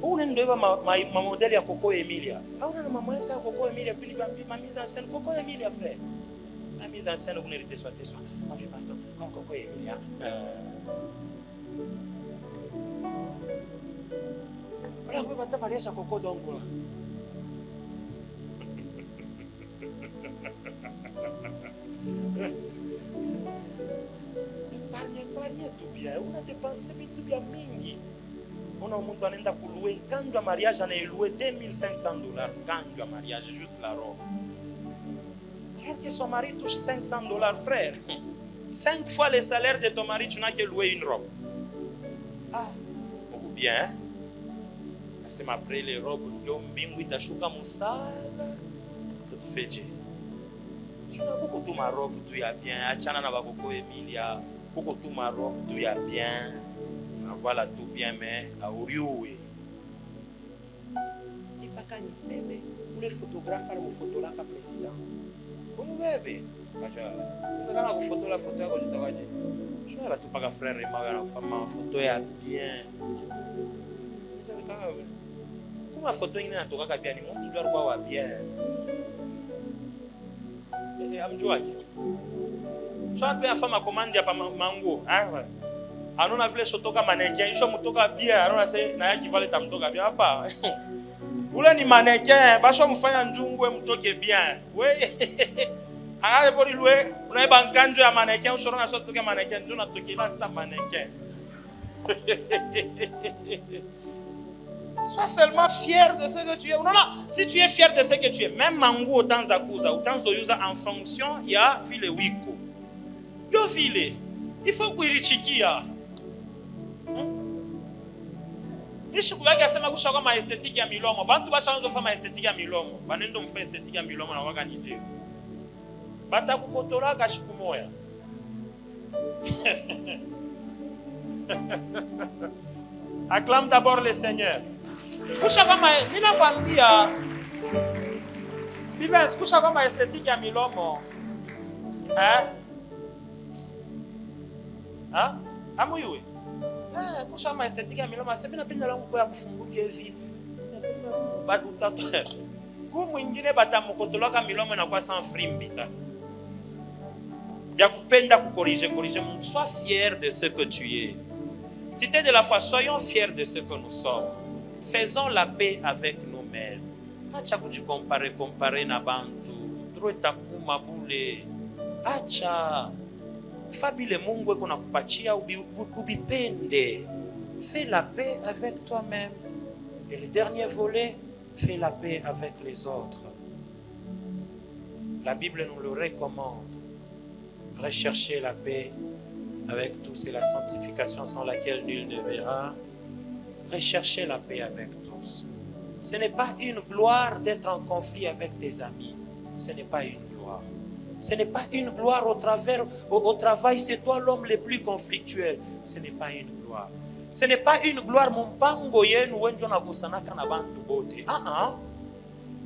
S2: Unaenda ma modèle ya Coco Emilia. Hauna na mama yasa ya Coco Emilia pili ma mise en scène Coco Emilia frère. La mise en scène vous n'était soit ça. Moi je parle comme Coco Emilia. Voilà vous va mariage à Coco donc là. Épargne tout bien. On a dépensé tout bien mingi. On a monté en enda pour louer. Quand le mariage on a loué $2,500. Quand le mariage juste la robe. Alors que son mari touche $500, frère. 5 fois le salaire de ton mari, tu n'as que loué une robe. Ah, beaucoup bien. C'est après les robes, Bingu Tashuka Moussala. Tu fais Dieu. Tu n'as beaucoup tout ma robe, tout y a bien. Achana na bakoko Emilia. Beaucoup tout ma robe, tout y a bien. Voilà tout bien, mais à Orioué. Et pas quand il bébé. Pour les photographes, le photo là, président. Pour le bébé. Quand on a une photo là, photo là, je t'ai dit. Je vais tout pas frère et ma photo est bien. Comme ma photo est bien, tu dois bien. Et amjouaki. Soit bien femme a commandé à mango, hein? Alors on a fait photo comme mannequin, il faut mutoka bien, alors c'est na yaki vale tamtoka bien hapa. Ule ni mannequin, basho mfanya njungwe mtoke bien. We. Anaye boli loué, unaiba nganjo ya mannequin, ushorona so toke mannequin, ndio natokela sa mannequin. Sois seulement fier de ce que tu es. Non, non, si tu es fier de ce que tu es, même mango autant zakuza, autant zoyuza en fonction, il y a vile wiko. Yo vile. Il faut kuilichikia. Nishi kuyaga sema kusha kama esthétique ya milomo. Bantu bashaanza kufanya esthétique ya milomo. Banendo mfanya esthétique ya milomo na waka nije. Bata kukotola kashiku moya. Acclame d'abord le Seigneur. Kusha kama mina kwambia Biblia kusha kama esthétique ya milomo. Amuyue. Kusha kama esthétique ya milomo, sasa mimi napenda langu kwa kufunguka hivi. Bado tatu. Ku mwingine batamukotolaka milomo na kwa sans frimbi sasa. Bien kupenda kukorije. Sois fier de ce que tu es. Si tu es de la foi, soyons fiers de ce que nous sommes. Faisons la paix avec nous-mêmes. Acha comparer na bantu. Droita kuma bule. Acha. Fabile Mungu eko nakupatia ubipende. Fais la paix avec toi-même. Et le dernier volet, fais la paix avec les autres. La Bible nous le recommande. Rechercher la paix avec tous et la sanctification sans laquelle nul ne verra. Rechercher la paix avec tous. Ce n'est pas une gloire d'être en conflit avec tes amis. Ce n'est pas une gloire. Ce n'est pas une gloire au travail, c'est toi l'homme le plus conflictuel. Ce n'est pas une gloire. Ce n'est pas une gloire mon pango yenu wenjo na kosanaka na bantu bote.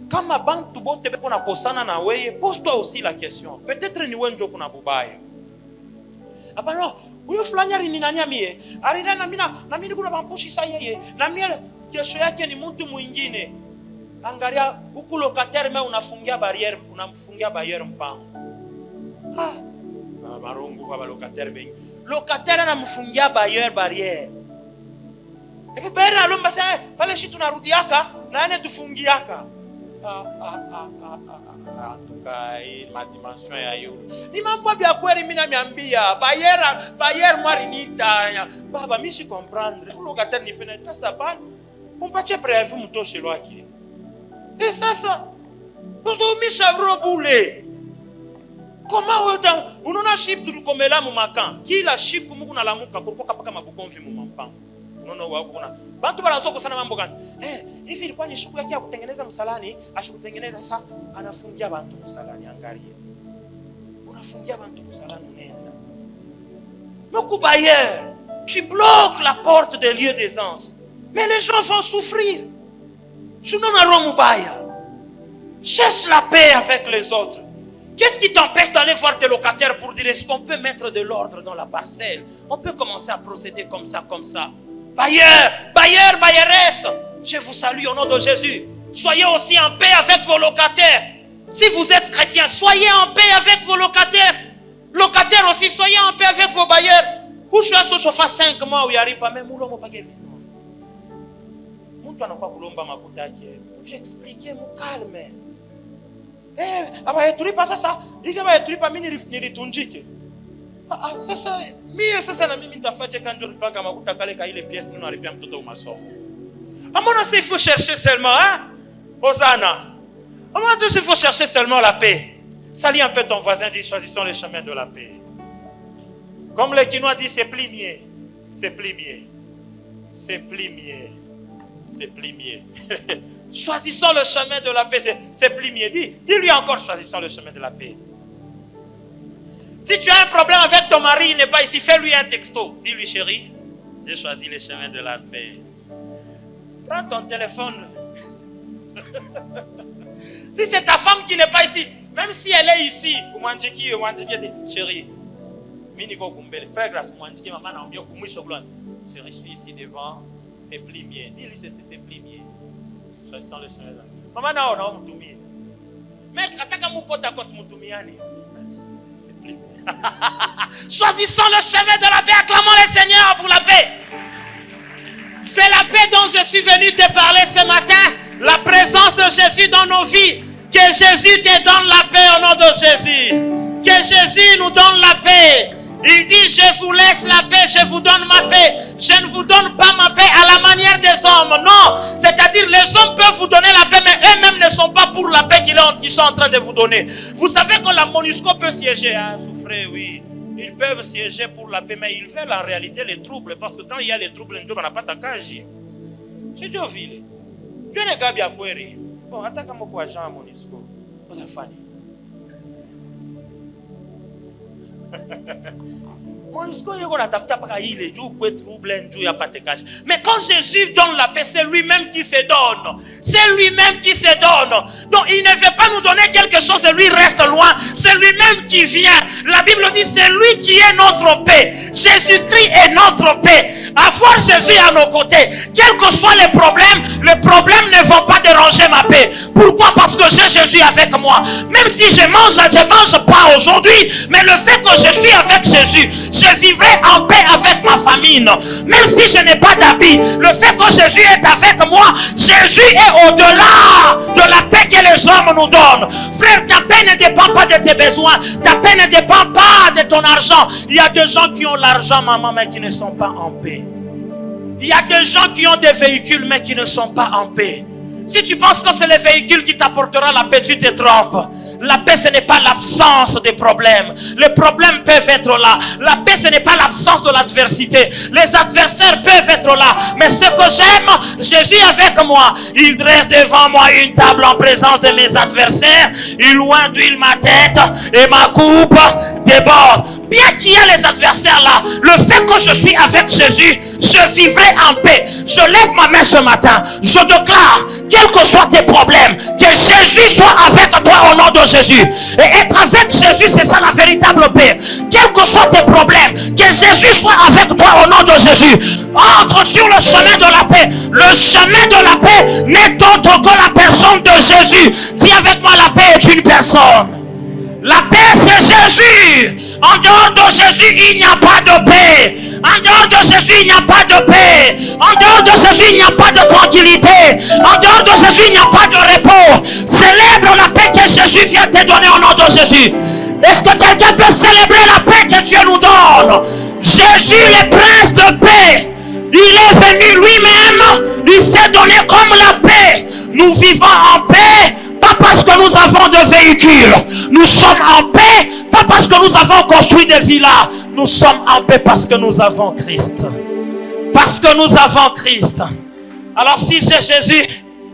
S2: Kama bantu bote beko na kosana na weye, pose-toi aussi la question. Peut-être ni wenjo kuna bubaya. Apano, huyo fulani ni nani amie? Arida na mimi kuna bampushi sa yeye. Na mimi kesho yake ni mtu mwingine. Angalia huku locataire me unamfungia barrière mpango. Marongo kwa locataire bengi. Locataire anamfungia barrière. Epi bera alomba sasa pale shi tunarudiaka na ene tufungiaka. Tukai madimension ya yule. Ni mambo ya kweli mimi namiambia barrière mwari nita. Baba mimi si comprendre. Locataire ni fena pesa bana. Umpatie préavis mtoshe lwake. Et ça, parce que mi chavro boule. Comment on a chip du comme là mon macan. Qui la chip pour nous na la muka pour pas kama bukonvi mon mampan. Non wa kuna. Bantu banasoko sana mambo gani? Hivi ilikuwa ni shughuli yake ya kutengeneza msalani, ashikutengeneza sasa anafungia bantu msalani angalia. Unafungia bantu msalani unaenda. Beaucoup bailleurs, tu bloques la porte des lieux d'aisance. Mais les gens vont souffrir. Cherche la paix avec les autres. Qu'est-ce qui t'empêche d'aller voir tes locataires pour dire est-ce qu'on peut mettre de l'ordre dans la parcelle? On peut commencer à procéder comme ça. Bailleurs, je vous salue au nom de Jésus. Soyez aussi en paix avec vos locataires. Si vous êtes chrétien, soyez en paix avec vos locataires. Locataires aussi, soyez en paix avec vos bailleurs. Où je suis chauffé 5 mois où il n'y arrive pas même où l'homme pas gagné. J'expliquais mon calme. Abaitripa sasa, hivi abaitripa mimi nilitunjike. Sasa mimi sasa na mimi nitafuata kanjo mpaka makuta kale ka ile pièce nino alipia mtoto umasomo. Amona il faut chercher seulement Hosanna. Amona il faut chercher seulement la paix. Salis un peu ton voisin, dit choisissons le chemin de la paix. Comme le Quinois dit c'est plus mieux. C'est plus mieux. Choisissons le chemin de la paix. C'est plus mieux. Dis-lui encore, choisissons le chemin de la paix. Si tu as un problème avec ton mari, il n'est pas ici, fais-lui un texto. Dis-lui, chérie, j'ai choisi le chemin de la paix. Prends ton téléphone. Si c'est ta femme qui n'est pas ici, même si elle est ici, chérie, frère grâce, chérie, je suis ici devant. C'est plus mieux. Dis-lui, c'est plus mieux. Choisissons le chemin. Maman, non, moutoumie. Mais ataka mukota kot moutumiani. C'est plus mieux. Choisissons le chemin de la paix. Acclamons le Seigneur pour la paix. C'est la paix dont je suis venu te parler ce matin. La présence de Jésus dans nos vies. Que Jésus te donne la paix au nom de Jésus. Que Jésus nous donne la paix. Il dit, je vous laisse la paix, je vous donne ma paix. Je ne vous donne pas ma paix à la manière des hommes. Non, c'est-à-dire les hommes peuvent vous donner la paix, mais eux-mêmes ne sont pas pour la paix qu'ils sont en train de vous donner. Vous savez que la MONUSCO peut siéger, souffrez, oui. Ils peuvent siéger pour la paix, mais ils veulent en réalité les troubles. Parce que quand il y a les troubles, Dieu n'a pas t'accager. C'est Dieu vile. Dieu n'est pas bien query. Bon, attaque à mon agent à MONUSCO. Vous avez fait. Mais quand Jésus donne la paix, c'est lui-même qui se donne. C'est lui-même qui se donne. Donc il ne veut pas nous donner quelque chose et lui reste loin. C'est lui-même qui vient. La Bible dit c'est lui qui est notre paix. Jésus-Christ est notre paix. Avoir Jésus à nos côtés, quels que soient les problèmes ne vont pas déranger ma paix. Pourquoi? Parce que j'ai Jésus avec moi. Même si je mange pas aujourd'hui, mais le fait que je suis avec Jésus, je vivrai en paix avec ma famine. Même si je n'ai pas d'habits, le fait que Jésus est avec moi, Jésus est au-delà de la paix que les hommes nous donnent. Frère, ta paix ne dépend pas de tes besoins, ta paix ne dépend pas de ton argent. Il y a des gens qui ont l'argent, maman, mais qui ne sont pas en paix. Il y a des gens qui ont des véhicules, mais qui ne sont pas en paix. Si tu penses que c'est le véhicule qui t'apportera la paix, tu te trompes. La paix, ce n'est pas l'absence des problèmes. Les problèmes peuvent être là. La paix, ce n'est pas l'absence de l'adversité. Les adversaires peuvent être là. Mais ce que j'aime, Jésus avec moi. Il dresse devant moi une table en présence de mes adversaires. Il oint d'huile ma tête et ma coupe déborde. Bien qu'il y ait les adversaires là, le fait que je suis avec Jésus, je vivrai en paix. Je lève ma main ce matin. Je déclare, quels que soient tes problèmes, que Jésus soit avec toi au nom de Jésus. Et être avec Jésus, c'est ça la véritable paix. Quels que soient tes problèmes, que Jésus soit avec toi au nom de Jésus. Entre sur le chemin de la paix. Le chemin de la paix n'est autre que la personne de Jésus. Dis avec moi, la paix est une personne. La paix, c'est Jésus. En dehors de Jésus, il n'y a pas de paix. En dehors de Jésus, il n'y a pas de paix. En dehors de Jésus, il n'y a pas de tranquillité. En dehors de Jésus, il n'y a pas de repos. Célèbre la paix que Jésus vient te donner au nom de Jésus. Est-ce que quelqu'un peut célébrer la paix que Dieu nous donne? Jésus, le prince de paix, il est venu lui-même. Il s'est donné comme la paix. Nous vivons en paix. Pas parce que nous avons de véhicules. Nous sommes en paix. Pas parce que nous avons construit des villas. Nous sommes en paix parce que nous avons Christ. Parce que nous avons Christ. Alors si j'ai Jésus,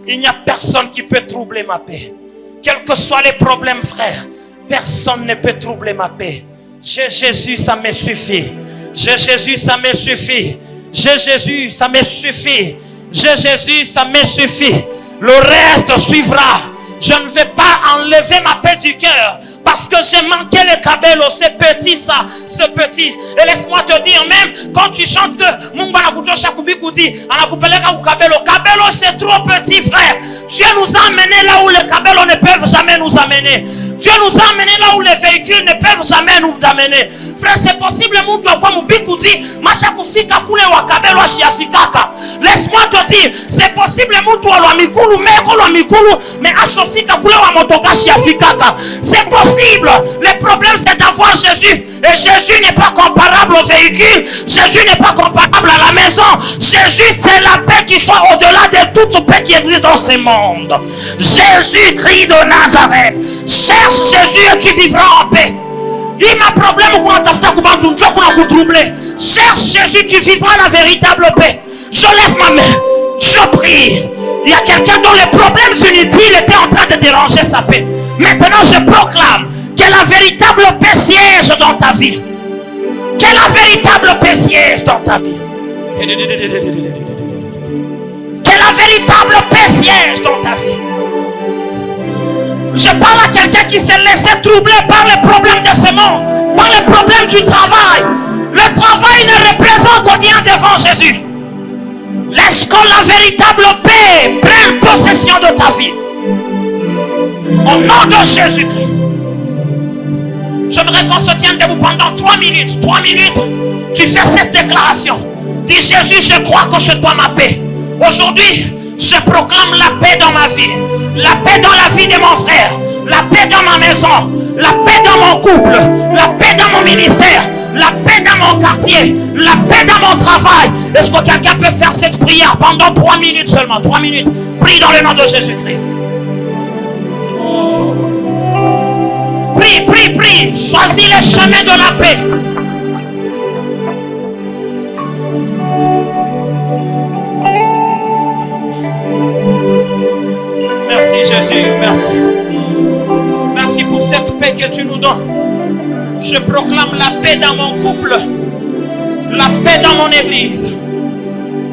S2: il n'y a personne qui peut troubler ma paix. Quels que soient les problèmes, frère, personne ne peut troubler ma paix. J'ai Jésus, ça me suffit. J'ai Jésus, ça me suffit. J'ai Jésus, ça me suffit. J'ai Jésus, ça me suffit. Le reste suivra. Je ne vais pas enlever ma paix du cœur parce que j'ai manqué le cabello. C'est petit ça, c'est petit. Et laisse-moi te dire, même quand tu chantes que cabello c'est trop petit, frère. Dieu nous a amenés là où les cabellos ne peuvent jamais nous amener. Dieu nous a amenés là où les véhicules ne peuvent jamais nous amener. Frère, c'est possible, laisse-moi te dire, c'est possible, c'est possible. Le problème, c'est d'avoir Jésus. Et Jésus n'est pas comparable au véhicule. Jésus n'est pas comparable à la maison. Jésus, c'est la paix qui soit au-delà de toute paix qui existe dans ce monde. Jésus-Christ de Nazareth. Cherche Jésus et tu vivras en paix. Il m'a problème pour troubler. Cherche Jésus, tu vivras la véritable paix. Je lève ma main. Je prie. Il y a quelqu'un dont les problèmes inutiles étaient en train de déranger sa paix. Maintenant, je proclame que la véritable paix siège dans ta vie. Que la véritable paix siège dans ta vie. Que la véritable paix siège dans ta vie. Je parle à quelqu'un qui s'est laissé troubler par les problèmes de ce monde, par les problèmes du travail. Le travail ne représente rien devant Jésus. Laisse que la véritable paix prenne possession de ta vie. Au nom de Jésus-Christ. J'aimerais qu'on se tienne debout pendant 3 minutes. 3 minutes, tu fais cette déclaration. Dis Jésus, je crois que c'est toi ma paix. Aujourd'hui, je proclame la paix dans ma vie. La paix dans la vie de mon frère. La paix dans ma maison. La paix dans mon couple. La paix dans mon ministère. La paix dans mon quartier. La paix dans mon travail. Est-ce que quelqu'un peut faire cette prière pendant 3 minutes seulement? 3 minutes. Prie dans le nom de Jésus-Christ. Prie, prie, prie. Choisis le chemin de la paix. Merci Jésus, merci. Merci pour cette paix que tu nous donnes. Je proclame la paix dans mon couple, la paix dans mon église,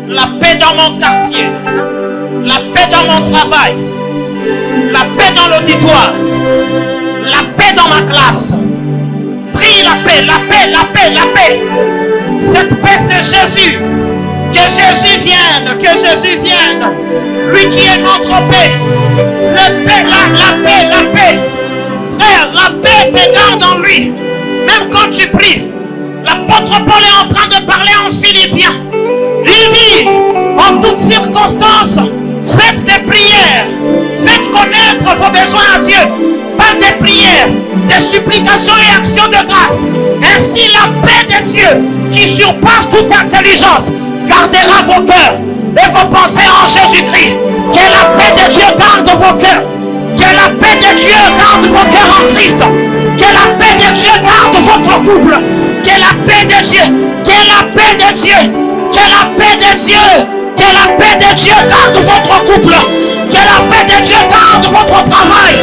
S2: la paix dans mon quartier, la paix dans mon travail, la paix dans l'auditoire, la paix dans ma classe. Prie la paix, la paix, la paix, la paix. Cette paix, c'est Jésus. Que Jésus vienne, que Jésus vienne. Lui qui est notre paix. La paix, la paix, la paix. Frère, la paix te garde en lui. Même quand tu pries, l'apôtre Paul est en train de parler en Philippiens. Il dit, en toutes circonstances, faites des prières. Faites connaître vos besoins à Dieu par des prières, des supplications et actions de grâce. Ainsi la paix de Dieu, qui surpasse toute intelligence, gardera vos cœurs et vos pensées en Jésus-Christ. Que la paix de Dieu garde vos cœurs. Que la paix de Dieu garde vos cœurs en Christ. Que la paix de Dieu garde votre couple. Que la paix de Dieu, que la paix de Dieu, que la paix de Dieu, que la paix de Dieu garde votre couple. Que la paix de Dieu garde votre travail.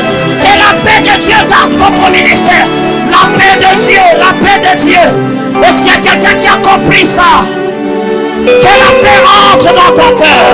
S2: Que la paix de Dieu garde votre ministère. La paix de Dieu, la paix de Dieu. Est-ce qu'il y a quelqu'un qui a compris ça? Que la paix entre dans ton cœur.